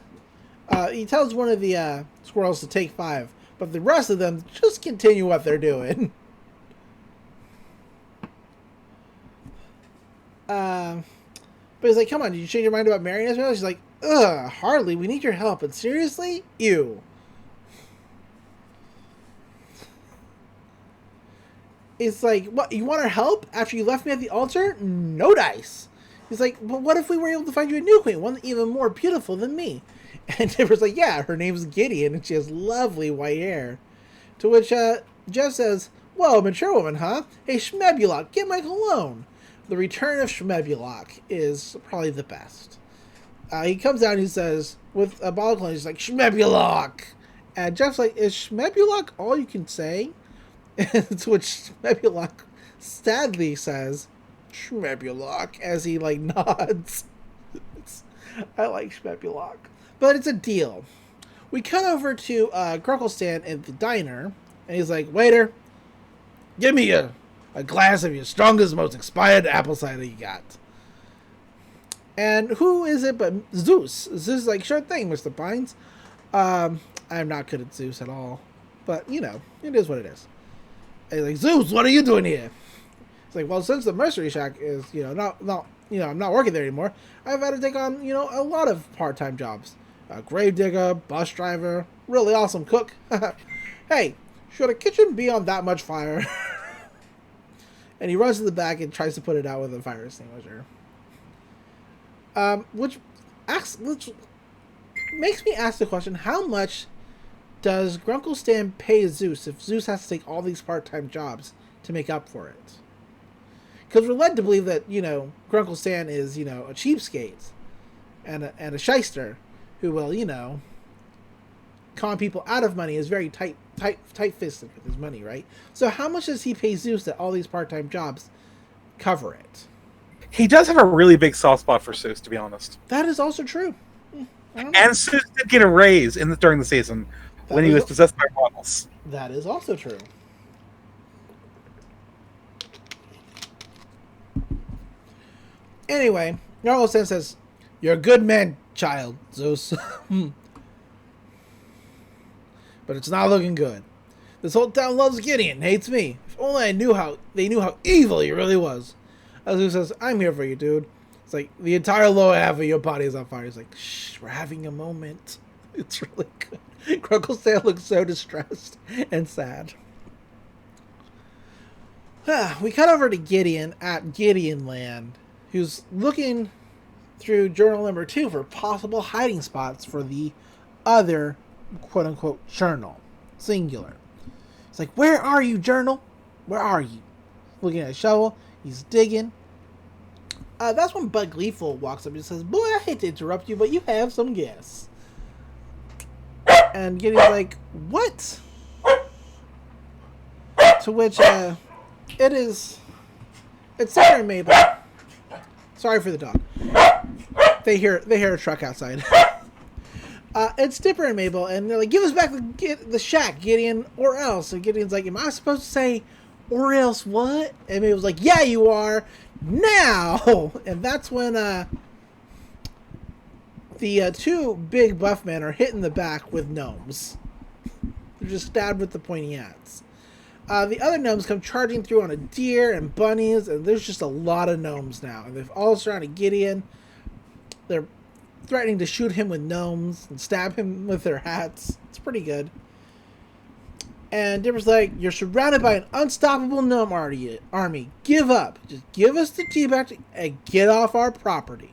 He tells one of the squirrels to take 5, but the rest of them just continue what they're doing. But he's like, come on, did you change your mind about marrying us? She's like, ugh, hardly. We need your help. And seriously? Ew. It's like, what, you want our help after you left me at the altar? No dice. He's like, well, what if we were able to find you a new queen, one even more beautiful than me? And Dipper's like, yeah, her name's Gideon, and she has lovely white hair. To which Jeff says, well, mature woman, huh? Hey, Schmebulok, get Mike alone. The return of Schmebulok is probably the best. He comes down and he says, with a bottle clone, he's like, Schmebulok! And Jeff's like, is Schmebulok all you can say? To which Schmebulok sadly says, Schmebulok, as he, like, nods. I like Schmebulok. But it's a deal. We cut over to Grucklestand at the diner, and he's like, waiter, give me a glass of your strongest, most expired apple cider you got. And who is it but Zeus? Zeus is like, sure thing, Mr. Pines. I'm not good at Zeus at all. But, it is what it is. And he's like, Zeus, what are you doing here? It's like, well, since the Mercery Shack is, I'm not working there anymore, I've had to take on, a lot of part-time jobs. Grave digger, bus driver, really awesome cook. Hey, should a kitchen be on that much fire? And he runs to the back and tries to put it out with a fire extinguisher. Which makes me ask the question, how much does Grunkle Stan pay Zeus if Zeus has to take all these part-time jobs to make up for it? Because we're led to believe that, Grunkle Stan is, a cheapskate and a shyster who will, con people out of money, is very tight-fisted with his money, right? So how much does he pay Zeus that all these part-time jobs cover it? He does have a really big soft spot for Zeus, to be honest. That is also true. I don't know. And Zeus did get a raise during the season when he was possessed by models. That is also true. Anyway, Grunkle Stan says, "You're a good man, child, Zeus." But it's not looking good. This whole town loves Gideon, hates me. If only they knew how evil he really was. Zeus says, "I'm here for you, dude." It's like, the entire lower half of your body is on fire. He's like, "Shh, we're having a moment." It's really good. Grunkle Stan looks so distressed and sad. We cut over to Gideon at Gideon Land, who's looking through journal number 2 for possible hiding spots for the other quote-unquote journal, singular. It's like, "Where are you, journal? Where are you?" Looking at a shovel, he's digging. That's when Bud Gleeful walks up and says, "Boy, I hate to interrupt you, but you have some guests." And Gideon's like, "What?" To which, it's Sarah and Mabel. Sorry for the dog. They hear a truck outside. It's Dipper and Mabel, and they're like, "Give us back the shack, Gideon, or else." And Gideon's like, "Am I supposed to say, or else what?" And Mabel's like, "Yeah, you are. Now!" And that's when the 2 big buff men are hit in the back with gnomes. They're just stabbed with the pointy axe. The other gnomes come charging through on a deer and bunnies, and there's just a lot of gnomes now. And they've all surrounded Gideon. They're threatening to shoot him with gnomes and stab him with their hats. It's pretty good. And Dipper's like, "You're surrounded by an unstoppable gnome army. Give up. Just give us the tea back and get off our property."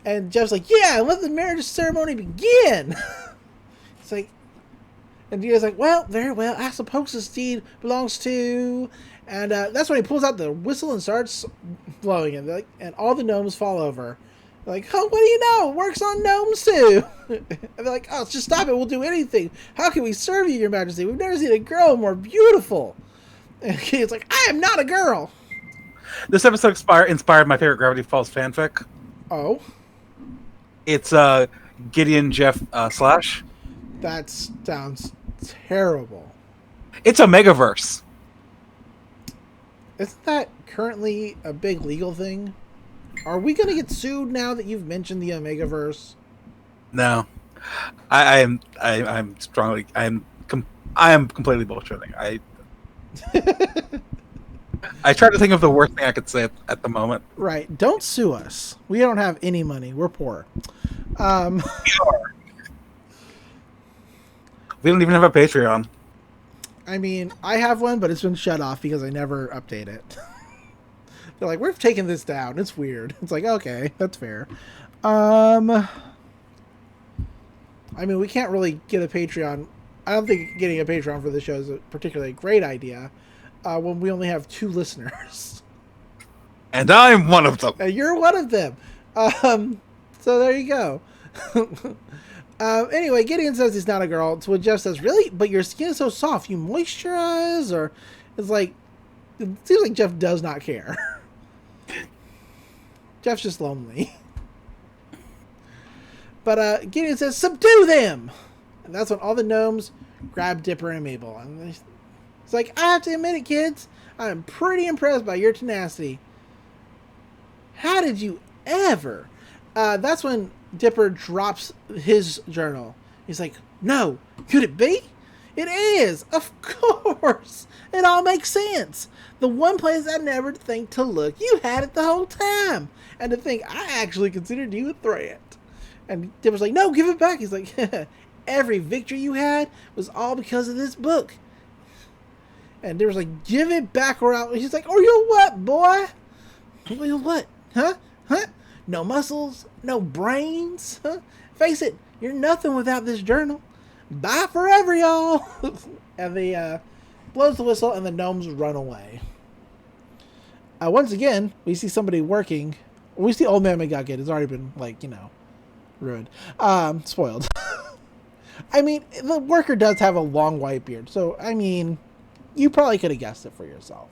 And Jeff's like, "Yeah, let the marriage ceremony begin." It's like, and Dita's like, "Well, very well. I suppose this deed belongs to..." And that's when he pulls out the whistle and starts blowing it. And all the gnomes fall over. They're like, "Oh, what do you know? It works on gnomes too." And they're like, "Oh, just stop it. We'll do anything. How can we serve you, Your Majesty? We've never seen a girl more beautiful." And Gideon's like, "I am not a girl." This episode inspired my favorite Gravity Falls fanfic. Oh? It's Gideon, Jeff, Slash. That sounds terrible. It's a megaverse. Isn't that currently a big legal thing? Are we going to get sued now that you've mentioned the Omegaverse? No, I am completely bullshitting. I tried to think of the worst thing I could say at the moment. Right. Don't sue us. We don't have any money. We're poor. We don't even have a Patreon. I mean, I have one, but it's been shut off because I never update it. They're like, "We've taken this down. It's weird." It's like, okay, that's fair. I mean, we can't really get a Patreon. I don't think getting a Patreon for the show is a particularly great idea when we only have 2 listeners. And I'm one of them. And you're one of them. So there you go. Anyway, Gideon says he's not a girl. So Jeff says, "Really? But your skin is so soft. You moisturize?" Or it's like, it seems like Jeff does not care. Jeff's just lonely. But Gideon says, "Subdue them!" And that's when all the gnomes grab Dipper and Mabel. And it's like, "I have to admit it, kids. I'm pretty impressed by your tenacity. How did you ever?" That's when Dipper drops his journal. He's like, "No, could it be? It is, of course. It all makes sense. The one place I never think to look. You had it the whole time. And to think I actually considered you a threat." And Dipper's like, "No, give it back." He's like, "Every victory you had was all because of this book. And Dipper's like, give it back around. He's like, oh, you what, boy? You what? Huh? No muscles? No brains? Huh? Face it, you're nothing without this journal. Bye forever, y'all. And they blows the whistle and the gnomes run away. Once again, we see somebody working. We see Old Man McGucket. It's already been, ruined. Spoiled. I mean, the worker does have a long white beard. So, I mean, you probably could have guessed it for yourself.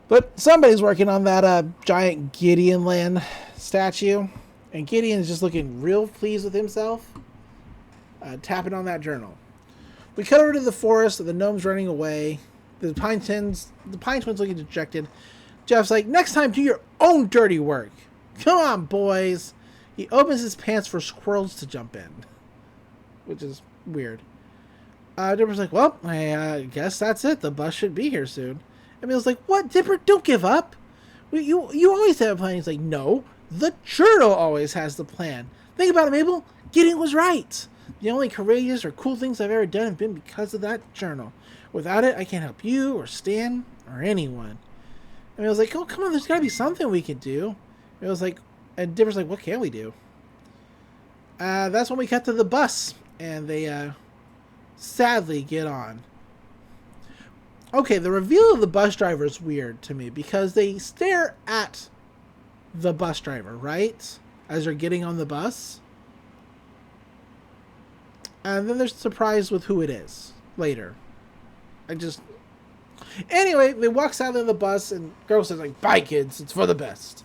But somebody's working on that giant Gideon land statue. And Gideon is just looking real pleased with himself. Tapping on that journal. We cut over to the forest. The gnome's running away. The Pine Twins looking dejected. Jeff's like, next time do your own dirty work. Come on, boys. He opens his pants for squirrels to jump in. Which is weird. Dipper's like, well, I guess that's it. The bus should be here soon. And Bill's like, what, Dipper? Don't give up. You always have a plan. He's like, no, the journal always has the plan. Think about it, Mabel. Gideon was right. The only courageous or cool things I've ever done have been because of that journal. Without it, I can't help you or Stan or anyone. And Bill's like, oh, come on, there's got to be something we could do. And Dipper's like, what can we do? That's when we cut to the bus. And they sadly get on. Okay, the reveal of the bus driver is weird to me because they stare at the bus driver, right? As they're getting on the bus. And then they're surprised with who it is later. Anyway, they walk out of the bus and Girl says, like, bye, kids, it's for the best.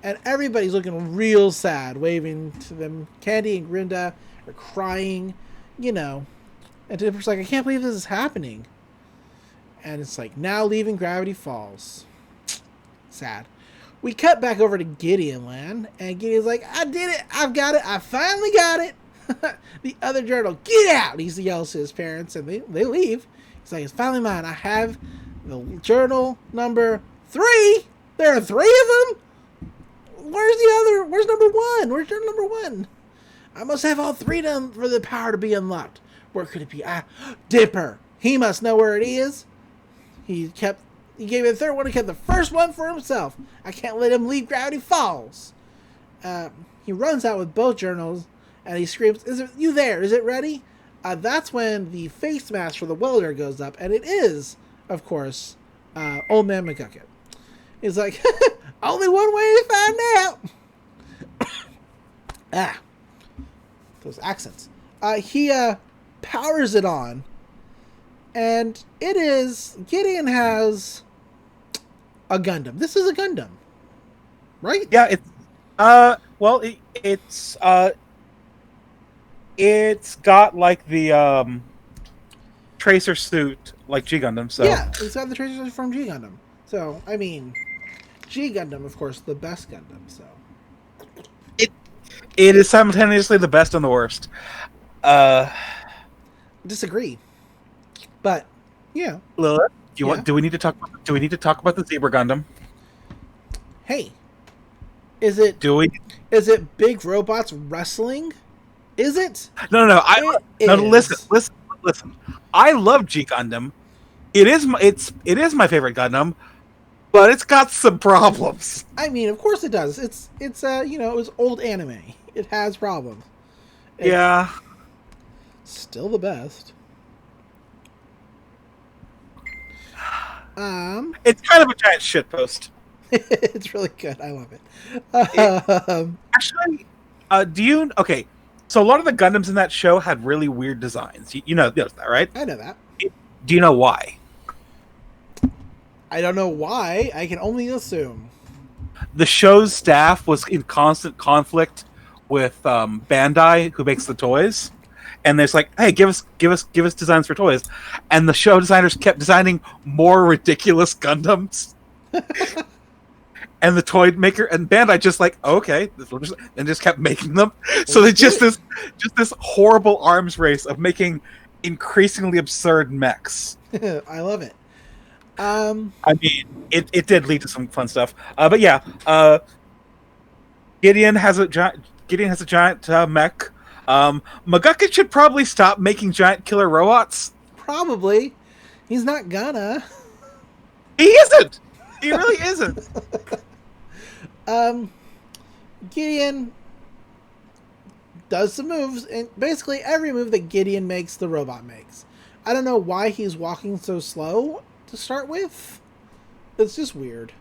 And everybody's looking real sad, waving to them. Candy and Grinda are crying, And Dipper's like, I can't believe this is happening. And it's like, now leaving Gravity Falls. Sad. We cut back over to Gideon Land, and Gideon's like, I did it! I've got it! I finally got it! The other journal, get out! He yells to his parents, and they leave. He's like, it's finally mine. I have the journal number 3! There are 3 of them? Where's number 1? Where's journal number 1? I must have all 3 of them for the power to be unlocked. Where could it be? Dipper! He must know where it is. He gave me the 3rd one and kept the first one for himself. I can't let him leave Gravity Falls. He runs out with both journals and he screams, is it you there? Is it ready? That's when the face mask for the welder goes up, and it is, of course, Old Man McGucket. He's like, only one way to find out. Those accents. He powers it on. And it is... Gideon has a Gundam. This is a Gundam. Right? Yeah, it's got like the tracer suit like G Gundam, so yeah, it's got the tracer suit from G Gundam. So, I mean, G Gundam, of course, the best Gundam, so it is simultaneously the best and the worst. Disagree. But yeah. Lilith, do we need to talk about the Zebra Gundam? Hey. Is it big robots wrestling? Is it? No. Listen. I love G Gundam. It is my favorite Gundam, but it's got some problems. I mean, of course it does. It's it's old anime. It has problems. Yeah. Still the best. It's kind of a giant shitpost. It's really good. I love it. Actually, okay, so a lot of the Gundams in that show had really weird designs. You know that, right? I know that. Do you know why? I don't know why. I can only assume. The show's staff was in constant conflict with Bandai, who makes the toys. And there's like, hey, give us designs for toys, and the show designers kept designing more ridiculous Gundams, and the toy maker and Bandai just like, okay, and just kept making them. So they just this horrible arms race of making increasingly absurd mechs. I love it. I mean, it did lead to some fun stuff, but yeah, Gideon has a giant mech. McGucket should probably stop making giant killer robots. Probably. He's not gonna. He isn't. He really isn't. Gideon does some moves, and basically every move that Gideon makes, the robot makes. I don't know why he's walking so slow to start with. It's just weird.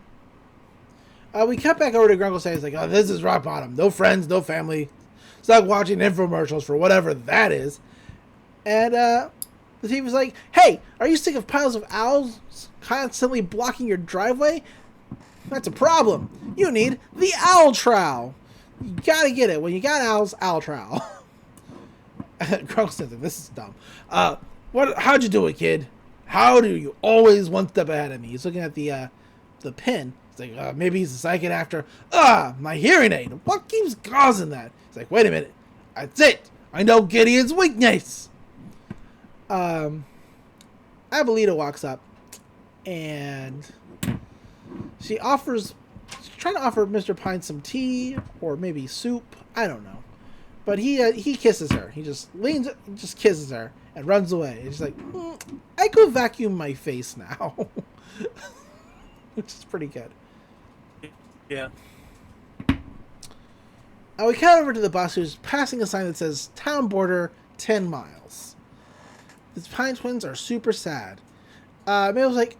We cut back over to Grunkle saying, he's like, oh, this is rock bottom. No friends, no family. Stop watching infomercials for whatever that is. And the TV's like, hey, are you sick of piles of owls constantly blocking your driveway? That's a problem. You need the owl trowel. You gotta get it. When you got owls, owl trowel. Grunkle says, this is dumb. How'd you do it, kid? How do you always one step ahead of me? He's looking at the pin. It's like, maybe he's a psychic actor. My hearing aid. What keeps causing that? It's like, wait a minute. That's it. I know Gideon's weakness. Abuelita walks up, and she's trying to offer Mr. Pine some tea, or maybe soup. I don't know. But he kisses her. He just just kisses her, and runs away. It's like, I could vacuum my face now. Which is pretty good. Yeah. We cut over to the bus, who's passing a sign that says town border 10 miles. The Pine twins are super sad. Mabel's like,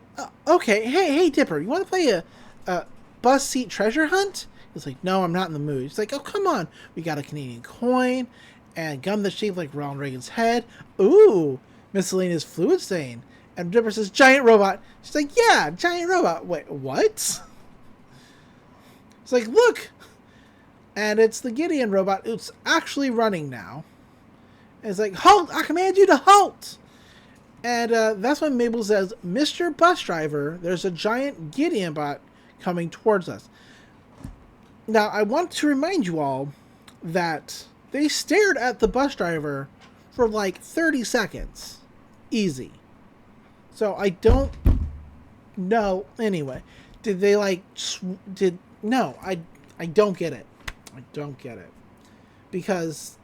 okay, hey Dipper, you want to play a bus seat treasure hunt? He's like, no, I'm not in the mood. He's like, oh, come on. We got a Canadian coin and gum that's shaped like Ronald Reagan's head. Ooh, miscellaneous fluid stain. And Dipper says, giant robot. She's like, yeah, giant robot. Wait, what? It's like, look. And it's the Gideon robot. It's actually running now. And it's like, halt! I command you to halt! And that's when Mabel says, Mr. Bus Driver, there's a giant Gideon bot coming towards us. Now, I want to remind you all that they stared at the bus driver for like 30 seconds. Easy. So I don't know. Anyway, did they like... No, I don't get it. I don't get it. Because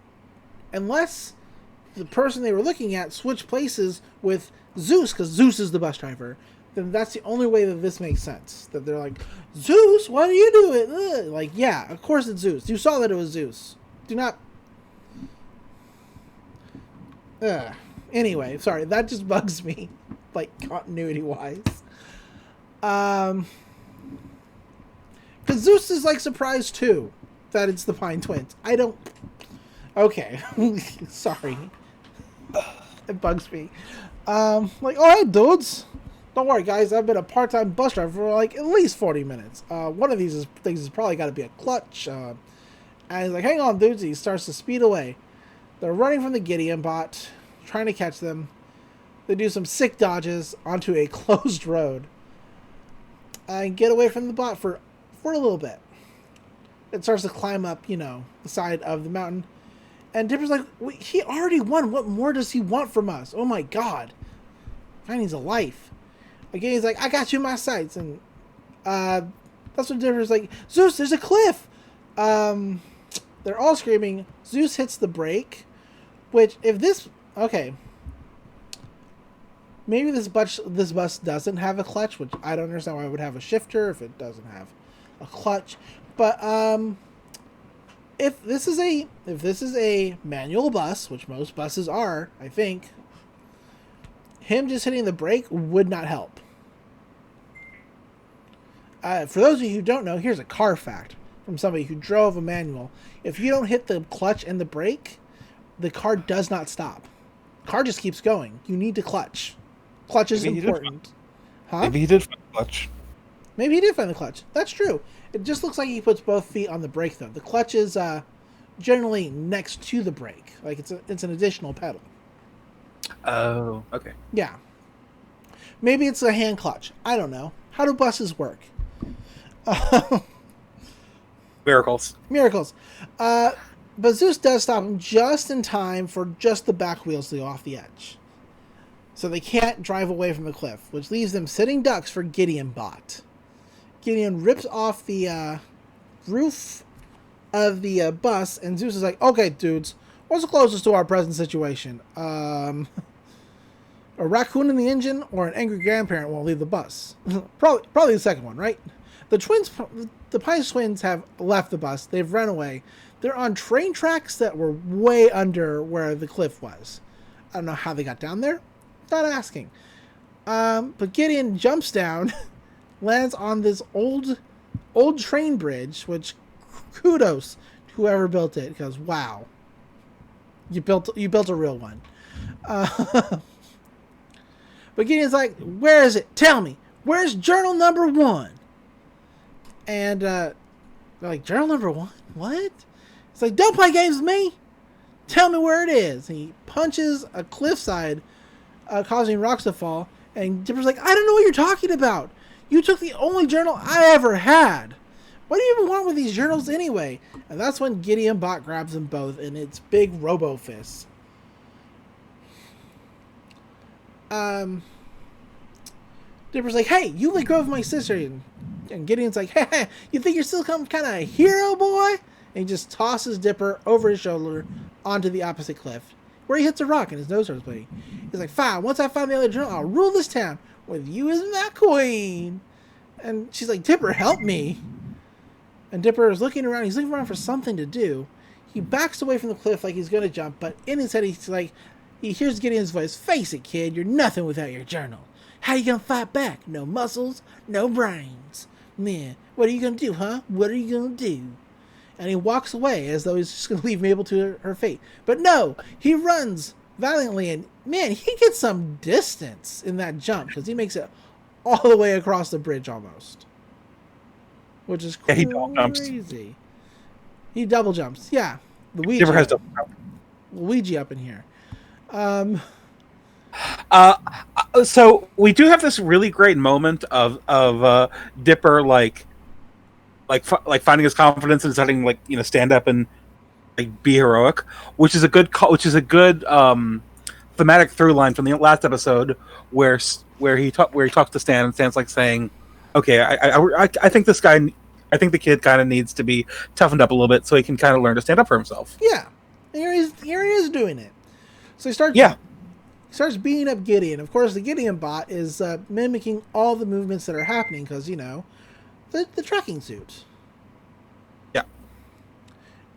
unless the person they were looking at switched places with Zeus, because Zeus is the bus driver, then that's the only way that this makes sense. That they're like, Zeus, what are you doing? Ugh. Like, yeah, of course it's Zeus. You saw that it was Zeus. Do not... Anyway, sorry, that just bugs me. Like, continuity-wise. Because Zeus is, like, surprised, too, that it's the Pine Twins. I don't... Okay. Sorry. It bugs me. Like, alright, dudes. Don't worry, guys. I've been a part-time bus driver for, like, at least 40 minutes. One of these things has probably got to be a clutch. And he's like, hang on, dudes. He starts to speed away. They're running from the Gideon bot, trying to catch them. They do some sick dodges onto a closed road. And get away from the bot for a little bit. It starts to climb up, the side of the mountain. And Dipper's like, he already won. What more does he want from us? Oh my god. Guy needs a life. Again, he's like, I got you in my sights. And that's when Dipper's like, Zeus, there's a cliff. They're all screaming. Zeus hits the brake. Which, if this... Okay. Maybe this bus doesn't have a clutch, which I don't understand why it would have a shifter if it doesn't have a clutch. But if this is a manual bus, which most buses are, I think, him just hitting the brake would not help. For those of you who don't know, here's a car fact from somebody who drove a manual. If you don't hit the clutch and the brake, the car does not stop. The car just keeps going. You need to clutch. Clutch is important. Maybe he did find the clutch. Maybe he did find the clutch. That's true. It just looks like he puts both feet on the brake, though. The clutch is generally next to the brake. Like, it's an additional pedal. Oh, okay. Yeah. Maybe it's a hand clutch. I don't know. How do buses work? Miracles. Miracles. But Zeus does stop him just in time for just the back wheels to go off the edge. So they can't drive away from the cliff, which leaves them sitting ducks for Gideon bot. Gideon rips off the roof of the bus, and Zeus is like, okay, dudes, what's the closest to our present situation? A raccoon in the engine or an angry grandparent won't leave the bus. Probably the second one, right? The Pines twins have left the bus. They've run away. They're on train tracks that were way under where the cliff was. I don't know how they got down there. Not asking. But Gideon jumps down, lands on this old train bridge, which kudos to whoever built it, because wow, you built a real one. But Gideon's like, where is it? Tell me. Where's journal number 1? And they're like, journal number 1? What? It's like, don't play games with me. Tell me where it is. And he punches a cliffside, causing rocks to fall. And Dipper's like, I don't know what you're talking about. You took the only journal I ever had. What do you even want with these journals anyway? And that's when Gideon Bot grabs them both in its big robo fist. Dipper's like, hey, you let go of my sister. And Gideon's like, hey, you think you're still some kind of hero, boy? And he just tosses Dipper over his shoulder onto the opposite cliff, where he hits a rock and his nose starts bleeding. He's like, fine, once I find the other journal, I'll rule this town with you as my queen. And she's like, Dipper, help me. And Dipper is looking around. He's looking around for something to do. He backs away from the cliff like he's going to jump, but in his head, he's like, he hears Gideon's voice, face it, kid, you're nothing without your journal. How you going to fight back? No muscles, no brains. Man, what are you going to do, huh? What are you going to do? And he walks away as though he's just going to leave Mabel to her fate. But no, he runs valiantly, and man, he gets some distance in that jump, because he makes it all the way across the bridge almost. Which is crazy. Yeah, he double jumps. He double jumps, yeah. Luigi Never has double jump. Luigi up in here. So we do have this really great moment of Dipper like finding his confidence and starting stand up and be heroic, which is a good thematic through line from the last episode where he talks to Stan, and Stan's like saying, okay, I think this guy, I think the kid kind of needs to be toughened up a little bit so he can kind of learn to stand up for himself. Yeah, here he is doing it. So he starts beating up Gideon. Of course, the Gideon bot is mimicking all the movements that are happening because, the tracking suit. Yeah.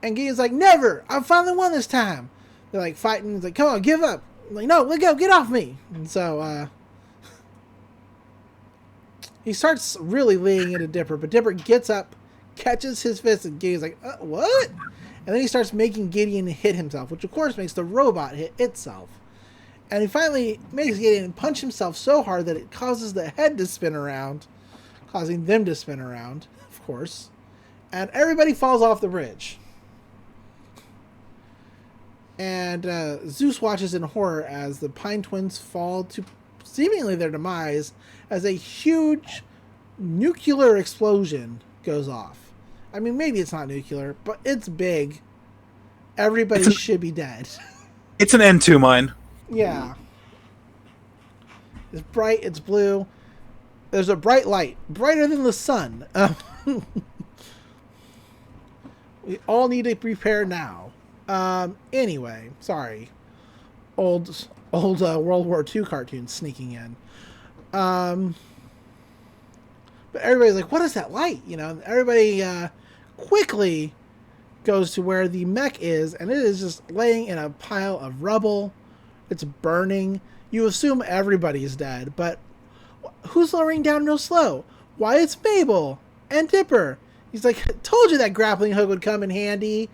And Gideon's like, never! I finally won this time! They're like fighting. He's like, come on, give up! I'm like, no, let go, get off me! And so, he starts really laying into Dipper, but Dipper gets up, catches his fist, and Gideon's like, what? And then he starts making Gideon hit himself, which of course makes the robot hit itself. And he finally makes Gideon punch himself so hard that it causes the head to spin around, causing them to spin around, of course. And everybody falls off the bridge. And Zeus watches in horror as the Pine Twins fall to seemingly their demise as a huge nuclear explosion goes off. I mean, maybe it's not nuclear, but it's big. Everybody should be dead. It's an N2 mine. Yeah. It's bright, it's blue. There's a bright light, brighter than the sun. We all need to prepare now. Anyway, sorry. Old World War II cartoon sneaking in. But everybody's like, what is that light? Everybody quickly goes to where the mech is, and it is just laying in a pile of rubble. It's burning. You assume everybody's dead, but who's lowering down real slow? Why, it's Mabel and Dipper. He's like, told you that grappling hook would come in handy.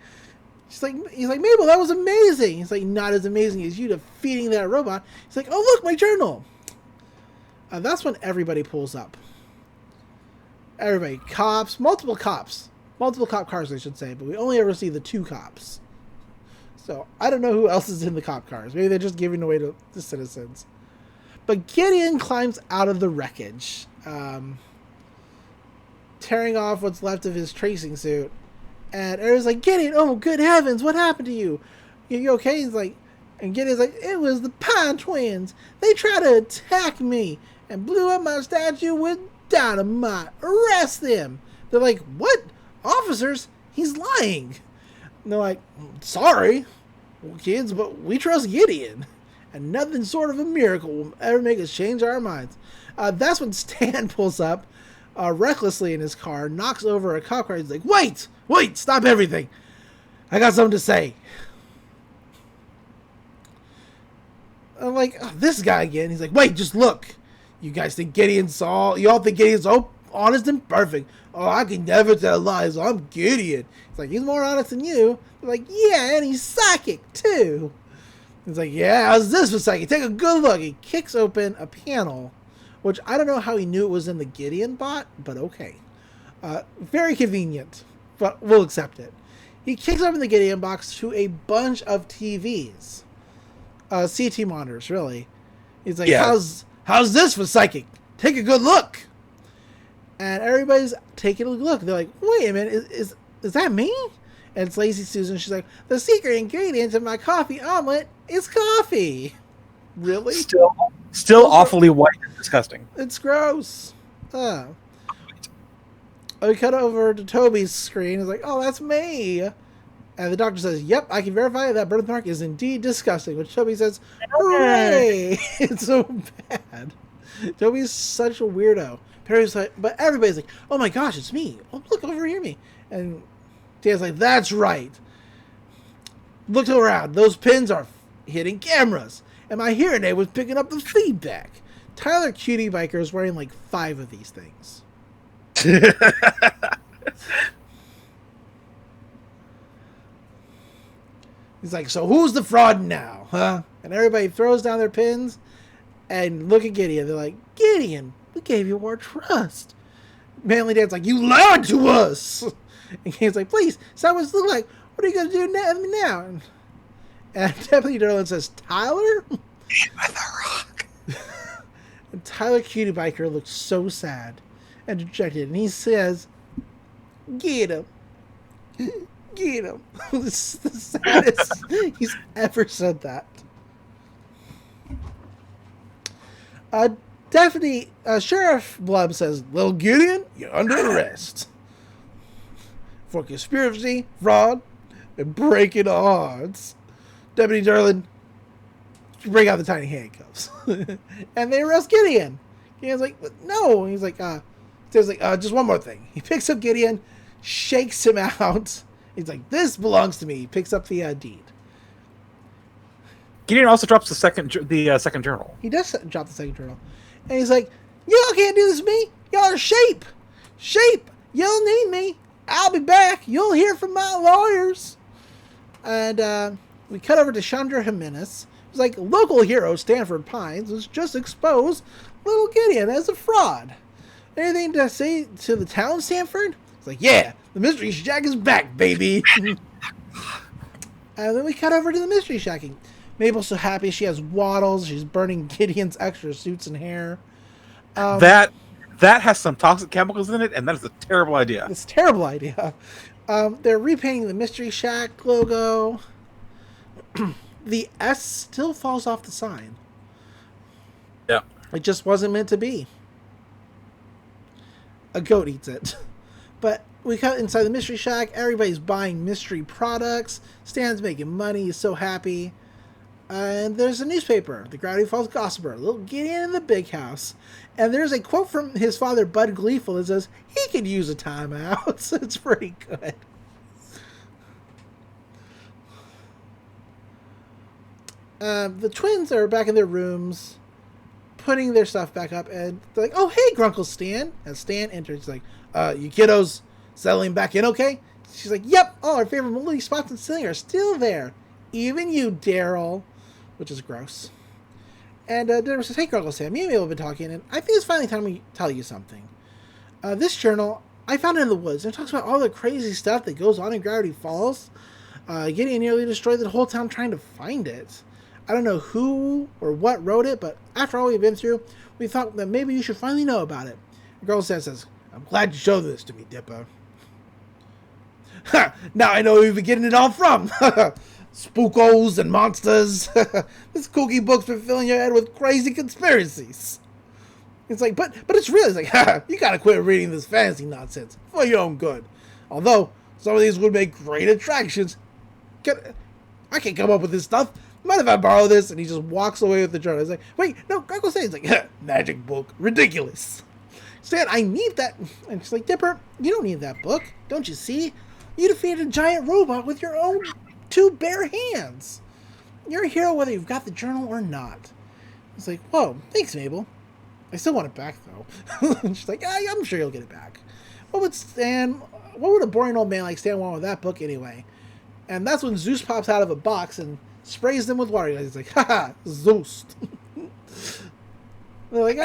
He's like, Mabel, that was amazing. He's like, not as amazing as you defeating that robot. He's like, oh, look, my journal. That's when everybody pulls up. Everybody, multiple cop cars, I should say, but we only ever see the 2 cops. So I don't know who else is in the cop cars. Maybe they're just giving away to the citizens. But Gideon climbs out of the wreckage, tearing off what's left of his tracing suit. And everyone's like, Gideon, oh, good heavens, what happened to you? You okay? He's like, and Gideon's like, it was the Pine Twins. They tried to attack me and blew up my statue with dynamite. Arrest them. They're like, what? Officers? He's lying. And they're like, sorry, kids, but we trust Gideon. and nothing sort of a miracle will ever make us change our minds. That's when Stan pulls up recklessly in his car, knocks over a cop car. He's like, wait, stop everything. I got something to say. I'm like, oh, this guy again. He's like, wait, just look. You guys think you all think Gideon's honest and perfect. Oh, I can never tell lies. I'm Gideon. He's like, he's more honest than you. They're like, yeah, and he's psychic too. He's like, yeah, how's this for psychic? Take a good look. He kicks open a panel, which I don't know how he knew it was in the Gideon bot, but okay. Very convenient, but we'll accept it. He kicks open the Gideon box to a bunch of TVs. CT monitors, really. He's like, yeah. How's this for psychic? Take a good look. And everybody's taking a look. They're like, wait a minute, is that me? And it's Lazy Susan. She's like, the secret ingredient of my coffee omelet is coffee. Really? Still awfully white and disgusting. It's gross. We cut over to Toby's screen. It's like, oh, that's me. And the doctor says, yep, I can verify that birthmark is indeed disgusting. Which Toby says, hooray! It's so bad. Toby's such a weirdo. Perry's like, but everybody's like, oh my gosh, it's me. Oh, look over here, me. And Dan's like, that's right. Look around. Those pins are hitting cameras. And my hearing aid was picking up the feedback. Tyler Cutie Biker is wearing like 5 of these things. He's like, so who's the fraud now, huh? And everybody throws down their pins and look at Gideon. They're like, Gideon, we gave you our trust. Manly Dan's like, you lied to us. And Gideon's like, please, stop what it looks like. What are you going to do now? And Deputy Derlin says, Tyler? With a rock. And Tyler Cutie Biker looks so sad and dejected. And he says, get him. Get him. This is the saddest he's ever said that. Deputy Sheriff Blub says, Little Gideon, you're under arrest for conspiracy, fraud, and breaking odds. Deputy Derlin, bring out the tiny handcuffs. And they arrest Gideon. Gideon's like, no. And he's like, just one more thing. He picks up Gideon, shakes him out. He's like, this belongs to me. He picks up the deed. Gideon also drops the second journal. He does drop the second journal. And he's like, y'all can't do this to me. Y'all are sheep. Sheep. You'll need me. I'll be back. You'll hear from my lawyers. And we cut over to Chandra Jimenez. It's like, local hero Stanford Pines was just exposed Little Gideon as a fraud. Anything to say to the town, Stanford? It's like, yeah, the Mystery Shack is back, baby. And then we cut over to the Mystery Shacking. Mabel's so happy she has waddles. She's burning Gideon's extra suits and hair. That has some toxic chemicals in it, and that is a terrible idea. It's a terrible idea. They're repainting the Mystery Shack logo. The S still falls off the sign. Yeah. It just wasn't meant to be. A goat eats it. But we cut inside the Mystery Shack. Everybody's buying mystery products. Stan's making money. He's so happy. And there's a newspaper, the Gravity Falls Gossiper, Little Gideon in the Big House. And there's a quote from his father, Bud Gleeful, that says, he could use a timeout. So it's pretty good. The twins are back in their rooms, putting their stuff back up, and they're like, oh, hey, Grunkle Stan. As Stan enters, he's like, you kiddos settling back in okay? She's like, yep, all our favorite movie spots and ceiling are still there. Even you, Daryl. Which is gross. And Daryl says, hey, Grunkle Stan, me and Mabel have been talking, and I think it's finally time we tell you something. This journal, I found it in the woods, and it talks about all the crazy stuff that goes on in Gravity Falls. Gideon nearly destroyed the whole town trying to find it. I don't know who or what wrote it, but after all we've been through, we thought that maybe you should finally know about it. The girl says, I'm glad you showed this to me, Dippo. Now I know where you've been getting it all from. Spookos and monsters. This kooky book's been filling your head with crazy conspiracies. It's like, but it's real. It's like, you gotta quit reading this fantasy nonsense for your own good. Although, some of these would make great attractions. I can't come up with this stuff. mind if I borrow this? And he just walks away with the journal. He's like, wait, no, go say. He's like, magic book, ridiculous. Stan, I need that. And she's like, Dipper, you don't need that book. Don't you see? You defeated a giant robot with your own 2 bare hands. You're a hero whether you've got the journal or not. It's like, whoa, thanks, Mabel. I still want it back, though. And she's like, yeah, I'm sure you'll get it back. What would a boring old man like Stan want with that book anyway? And that's when Zeus pops out of a box and sprays them with water. He's like, haha, Zeus. They're like,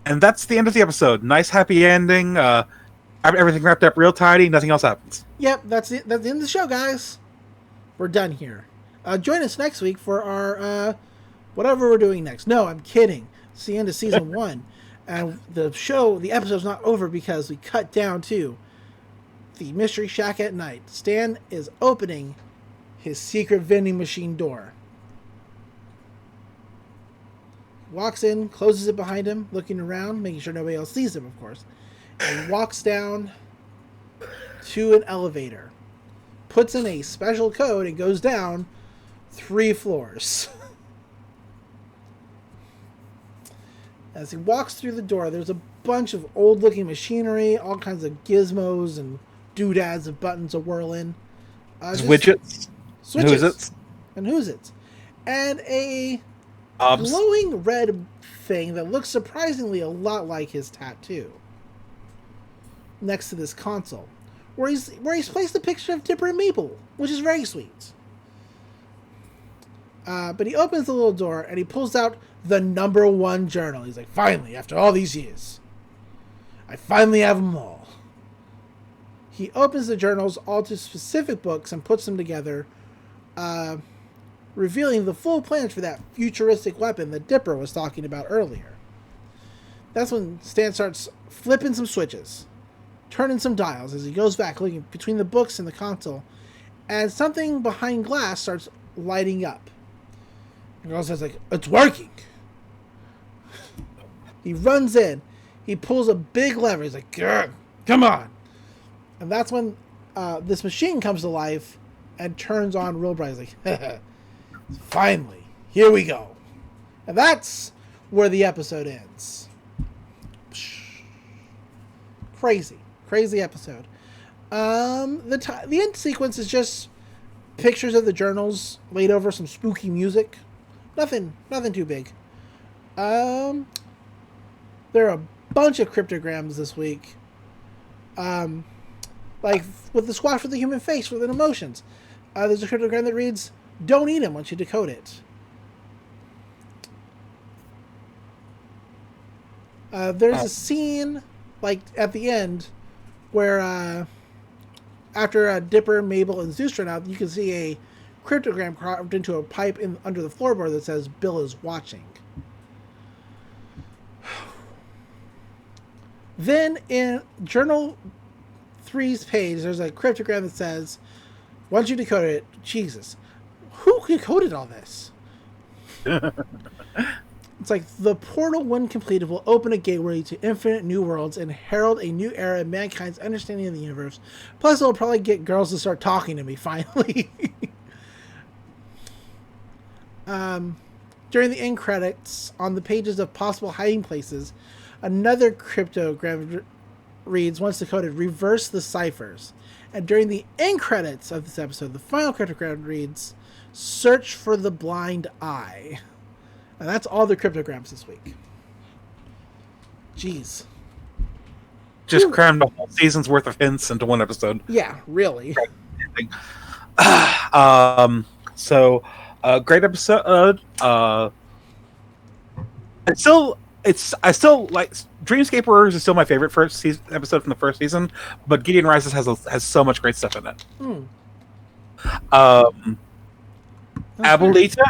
and that's the end of the episode. Nice happy ending. Everything wrapped up real tidy. Nothing else happens. Yep, that's the end of the show, guys. We're done here. Join us next week for our whatever we're doing next. No, I'm kidding. It's the end of season 1. And the episode's not over because we cut down to the Mystery Shack at night. Stan is opening his secret vending machine door. Walks in, closes it behind him, looking around, making sure nobody else sees him, of course. And walks down to an elevator. Puts in a special code and goes down 3 floors. As he walks through the door, there's a bunch of old-looking machinery, all kinds of gizmos and doodads of buttons a-whirling. Widgets. Switches. And who's-its. And a glowing red thing that looks surprisingly a lot like his tattoo. Next to this console. Where he's placed a picture of Dipper and Maple, which is very sweet. But he opens the little door and he pulls out the #1 journal. He's like, finally, after all these years, I finally have them all. He opens the journals all to specific books and puts them together, revealing the full plans for that futuristic weapon that Dipper was talking about earlier. That's when Stan starts flipping some switches, turning some dials as he goes back, looking between the books and the console, and something behind glass starts lighting up. The girl says, like, it's working. He runs in. He pulls a big lever. He's like, come on. And that's when this machine comes to life and turns on real bright. He's like, finally, here we go. And that's where the episode ends. Crazy episode. The end sequence is just pictures of the journals laid over some spooky music. Nothing too big. There are a bunch of cryptograms this week. Like with the squash with the human face with emotions. There's a cryptogram that reads, "Don't eat him" once you decode it. There's a scene, like at the end, where after Dipper, Mabel, and Zeus run out, you can see a cryptogram carved into a pipe under the floorboard that says "Bill is watching." Then in Journal 3's page, there's a cryptogram that says, once you decode it, Jesus, who decoded all this? It's like, the portal, when completed, will open a gateway to infinite new worlds and herald a new era in mankind's understanding of the universe. Plus, it'll probably get girls to start talking to me, finally. During the end credits, on the pages of possible hiding places, another cryptogram reads, once decoded, reverse the ciphers. And during the end credits of this episode, the final cryptogram reads, search for the blind eye. And that's all the cryptograms this week. Jeez. Just crammed a whole season's worth of hints into one episode. Yeah, really. Great episode. I still like Dreamscape Warriors is still my favorite episode from the first season, but Gideon Rises has so much great stuff in it. Abuelita,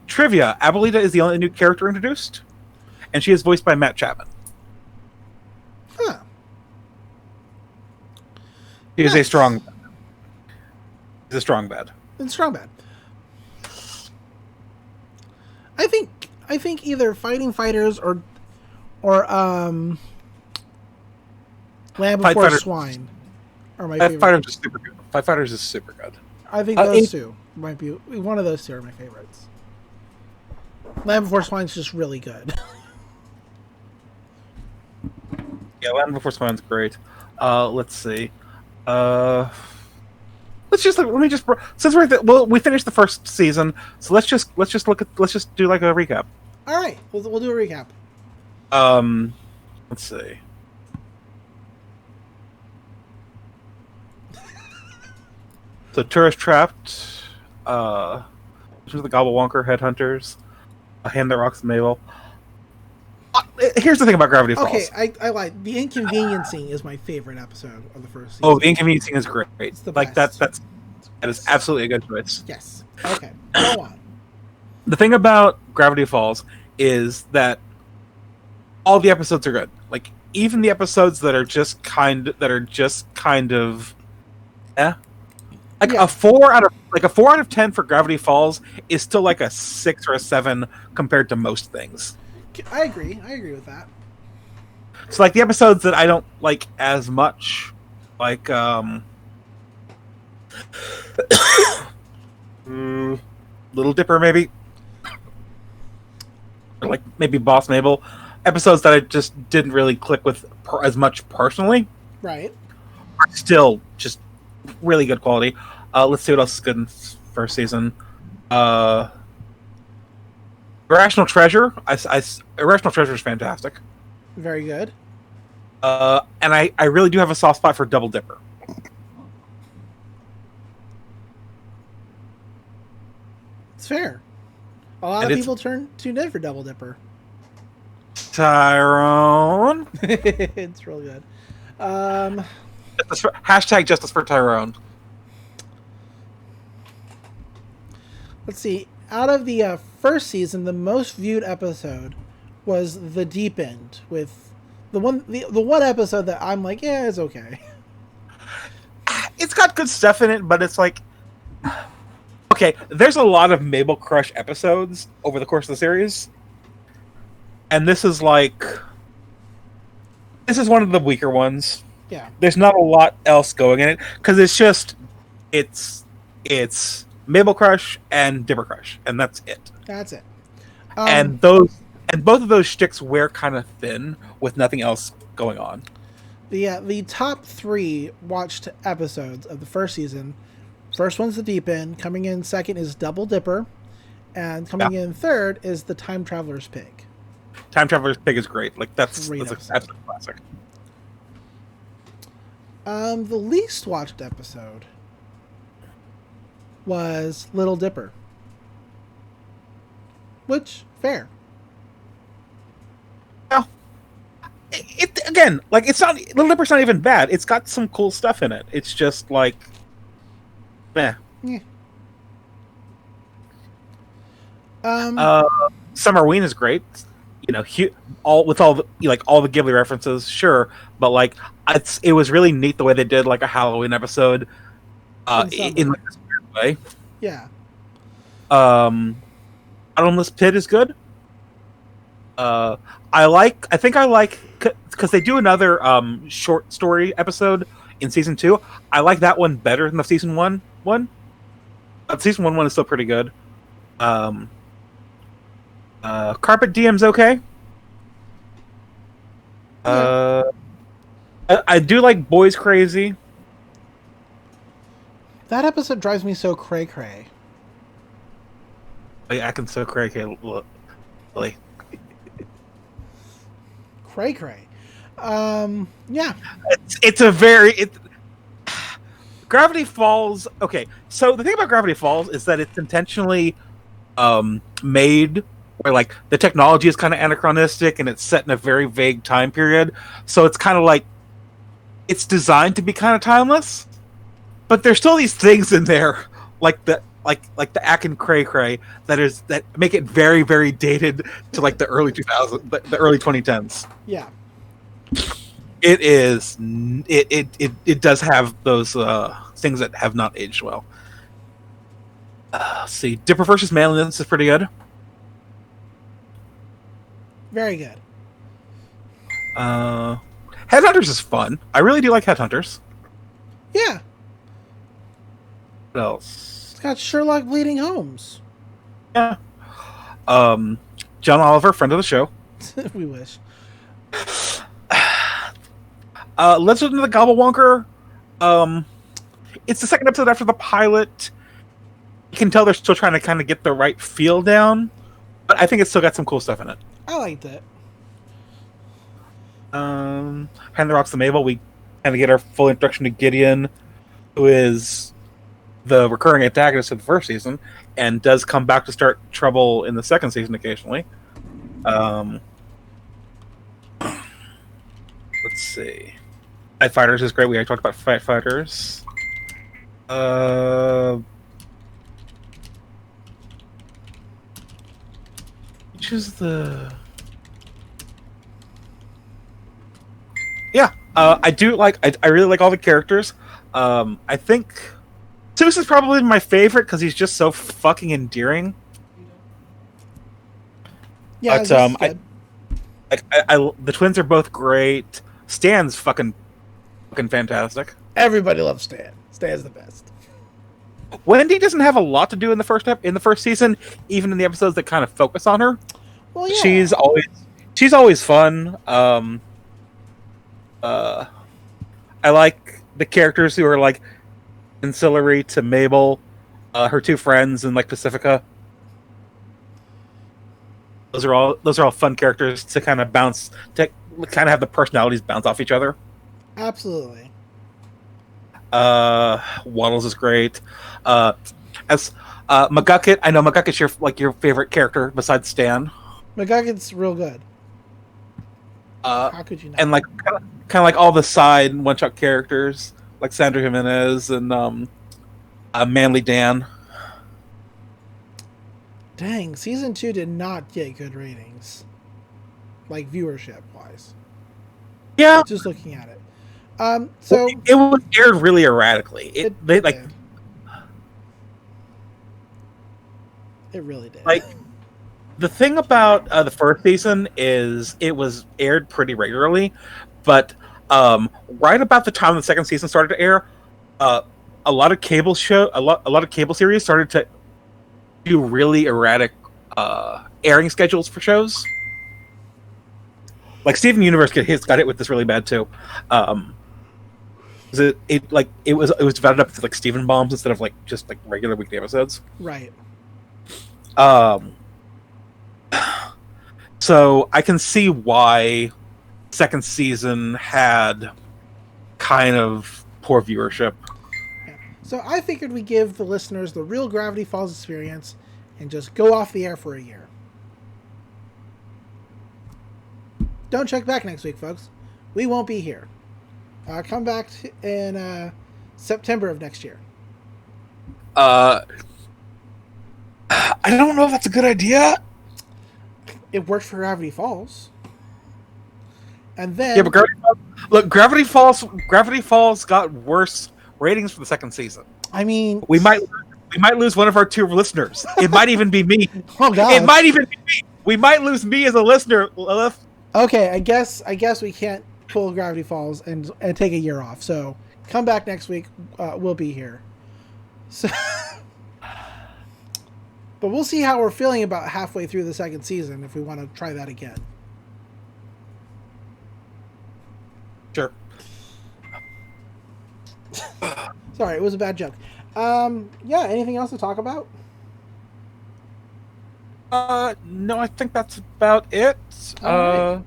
trivia. Abuelita is the only new character introduced, and she is voiced by Matt Chapman. Huh. He is a strong. He's a strong bad. It's strong bad. I think either Fighting Fighters or Land Before Swine are my favorite. Fighters is super good. Fight Fighters is super good. I think those two. might be one of those two are my favorites. Land Before Swine's just really good. Yeah, Land Before Swine's great. Let's see. Let me just since we finished the first season, so let's just do like a recap. All right, we'll do a recap. Let's see. So Tourist Trapped, which was the Gobblewonker Headhunters, A Hand That Rocks the Mabel. Here's the thing about Gravity Falls. Okay, I lied. The Inconveniencing is my favorite episode of the first season. Oh, The Inconveniencing is great. It's the Like best. that is absolutely a good choice. Yes. Okay, go on. The thing about Gravity Falls is that all the episodes are good. Like even the episodes that are just kind of a 4 out of 10 for Gravity Falls is still like a 6 or a 7 compared to most things. I agree with that. So like the episodes that I don't like as much, like Little Dipper maybe, or like maybe Boss Mabel, episodes that I just didn't really click with as much personally, Right. are still just really good quality. Let's see what else is good in first season. Irrational Treasure. Irrational Treasure is fantastic. Very good. And I really do have a soft spot for Double Dipper. It's fair. A lot And of people tuned in for Double Dipper. Tyrone. It's real good. Justice for Tyrone. Let's see. Out of the first season, the most viewed episode was The Deep End, with the one episode that I'm like, yeah, it's okay. It's got good stuff in it, but it's like, okay, there's a lot of Mabel Crush episodes over the course of the series, and this is one of the weaker ones. Yeah. There's not a lot else going in it because it's Mabel Crush and Dipper Crush, and that's it. That's it. And both of those shticks wear kind of thin with nothing else going on. The top 3 watched episodes of the first season. First one's The Deep End. Coming in second is Double Dipper, and coming in third is The Time Traveler's Pig. Time Traveler's Pig is great. Like that's a classic. The least watched episode was Little Dipper, which fair. Well, it again, like it's not Little Dipper's not even bad. It's got some cool stuff in it. It's just like, meh. Yeah. Summerween is great. You know, all the Ghibli references, sure, but like it was really neat the way they did like a Halloween episode in like this weird way. Yeah. Bottomless Pit is good. I think I like because they do another short story episode in season 2. I like that one better than the season 1 one. But season 1 is still pretty good. Carpet Diem's okay. I do like Boys Crazy. That episode drives me so cray-cray. I can so cray-cray. Like, Cray-cray. Yeah. It's a very... Gravity Falls... Okay, so the thing about Gravity Falls is that it's intentionally made where, like, the technology is kind of anachronistic and it's set in a very vague time period. So it's kind of like... It's designed to be kind of timeless, but there's still these things in there, like the Ack and Cray Cray that make it very, very dated to like the early 2000s, the early 2010s. Yeah. It is. It does have those things that have not aged well. Let's see, Dipper versus Manliness is pretty good. Very good. Headhunters is fun. I really do like Headhunters. Yeah. What else? It's got Sherlock Bleeding Holmes. Yeah. John Oliver, friend of the show. We wish. Legend of the Gobblewonker. It's the second episode after the pilot. You can tell they're still trying to kind of get the right feel down, but I think it's still got some cool stuff in it. I liked it. Hand the Rocks to Mabel, we kind of get our full introduction to Gideon, who is the recurring antagonist of the first season, and does come back to start trouble in the second season occasionally. Let's see. Fight Fighters is great. We already talked about Fight Fighters. Which is the... Yeah, I do like. I really like all the characters. I think Zeus is probably my favorite because he's just so fucking endearing. Yeah, But the twins are both great. Stan's fucking fantastic. everybody loves Stan. Stan's the best. Wendy doesn't have a lot to do in the first season, even in the episodes that kind of focus on her. Well, yeah. She's always fun. I like the characters who are like ancillary to Mabel, her two friends, and like Pacifica. Those are all fun characters to kind of have the personalities bounce off each other. Absolutely. Waddles is great. As McGucket, I know McGucket's your favorite character besides Stan. McGucket's real good. How could you not? And like kind of like all the side one-shot characters, like Sandra Jimenez and Manly Dan. Dang, season 2 did not get good ratings, like viewership wise. Yeah, Just looking at it. So it was aired really erratically. it really did. Like the thing about the first season is it was aired pretty regularly, but right about the time the second season started to air, a lot of cable series started to do really erratic airing schedules for shows. Like Steven Universe got hit with this really bad too. It was divided up into like Steven bombs instead of like just like regular weekly episodes. Right. So I can see why second season had kind of poor viewership. Yeah. So I figured we give the listeners the real Gravity Falls experience and just go off the air for a year. Don't check back next week, folks. We won't be here. Come back in September of next year. I don't know if that's a good idea. It worked for Gravity Falls. And then... Yeah, but Gravity Falls got worse ratings for the second season. I mean... We might lose one of our two listeners. It might even be me. Oh, God. It might even be me. We might lose me as a listener, Lilith. Okay, I guess we can't pull Gravity Falls and take a year off. So come back next week. We'll be here. So, but we'll see how we're feeling about halfway through the second season if we want to try that again. Sure. Sorry, it was a bad joke. Yeah, anything else to talk about? No, I think that's about it. All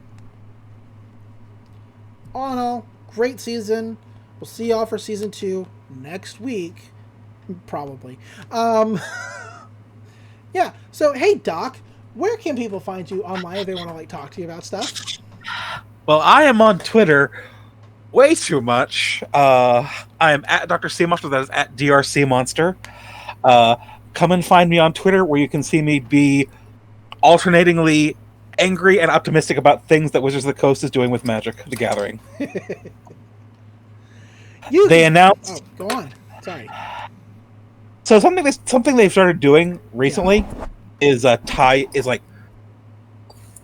in all, great season. We'll see y'all for season 2 next week. Probably. Yeah, so hey Doc, where can people find you online if they want to like talk to you about stuff? Well, I am on Twitter way too much. I am at Dr. C Monster, that is at DRC Monster. Come and find me on Twitter where you can see me be alternatingly angry and optimistic about things that Wizards of the Coast is doing with Magic: The Gathering. They announced. Oh, go on. Sorry. So something they've started doing recently is like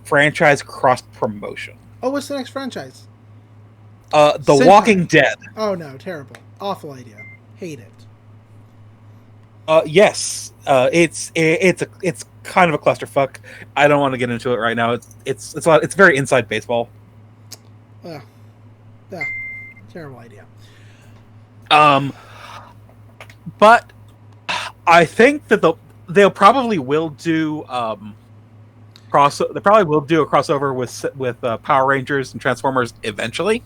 franchise cross promotion. Oh, what's the next franchise? The Sentai. Walking Dead. Oh no, terrible. Awful idea. Hate it. Yes. It's kind of a clusterfuck. I don't want to get into it right now. It's very inside baseball. Yeah, terrible idea. But I think that they'll probably will do They probably will do a crossover with Power Rangers and Transformers eventually.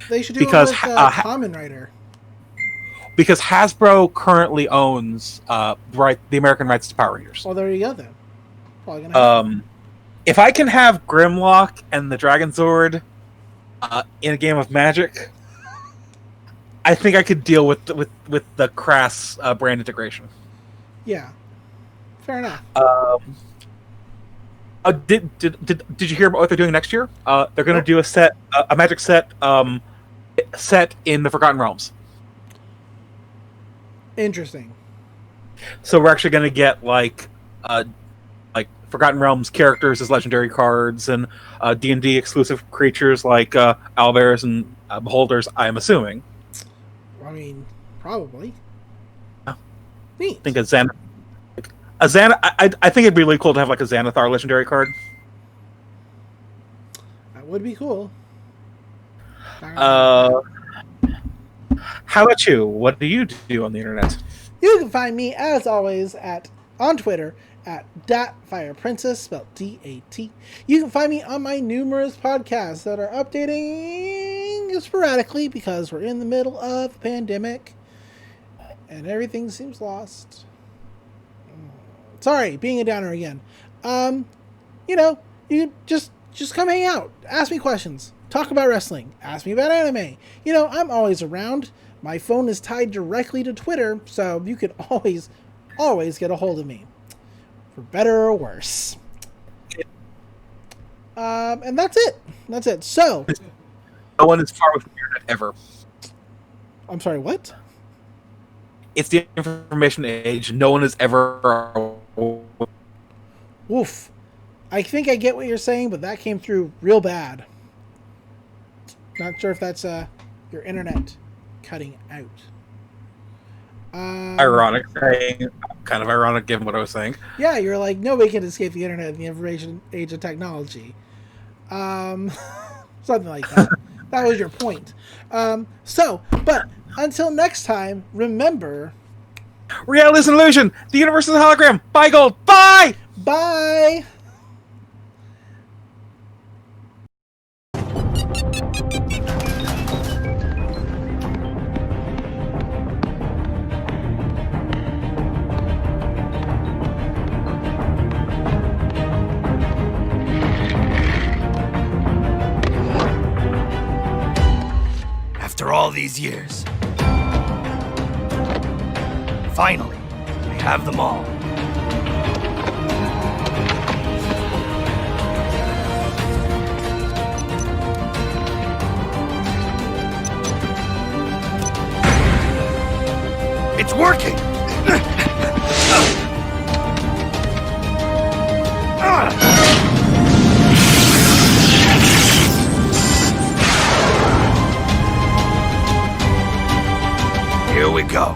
They should do because it with Kamen Rider. Because Hasbro currently owns the American rights to Power Rangers. Well, there you go then. Probably gonna happen. If I can have Grimlock and the Dragon Zord in a game of Magic, I think I could deal with the crass brand integration. Yeah, fair enough. Did you hear about what they're doing next year? They're going to do a Magic set set in the Forgotten Realms. Interesting. So we're actually going to get like Forgotten Realms characters as legendary cards and D&D exclusive creatures like owlbears and beholders. I'm assuming. I mean, probably. Yeah. Neat. I think I think it'd be really cool to have like a Xanathar legendary card. That would be cool. How about you? What do you do on the internet? You can find me, as always, on Twitter at DatFirePrincess, spelled D-A-T. You can find me on my numerous podcasts that are updating sporadically because we're in the middle of a pandemic and everything seems lost. Sorry, being a downer again. You just come hang out. Ask me questions. Talk about wrestling. Ask me about anime. I'm always around. My phone is tied directly to Twitter, so you can always get a hold of me. For better or worse. And that's it. So, no one is far from the internet ever. I'm sorry, what? It's the information age. No one is ever. Oof. I think I get what you're saying, but that came through real bad. Not sure if that's your internet cutting out. Ironic saying, kind of ironic given what I was saying. Yeah, you're like, nobody can escape the internet in the information age of technology. Something like that. That was your point. But until next time, remember... Reality is an illusion! The universe is a hologram! Bye, Gold! Bye! Bye! After all these years, finally, I have them all. It's working! Here we go.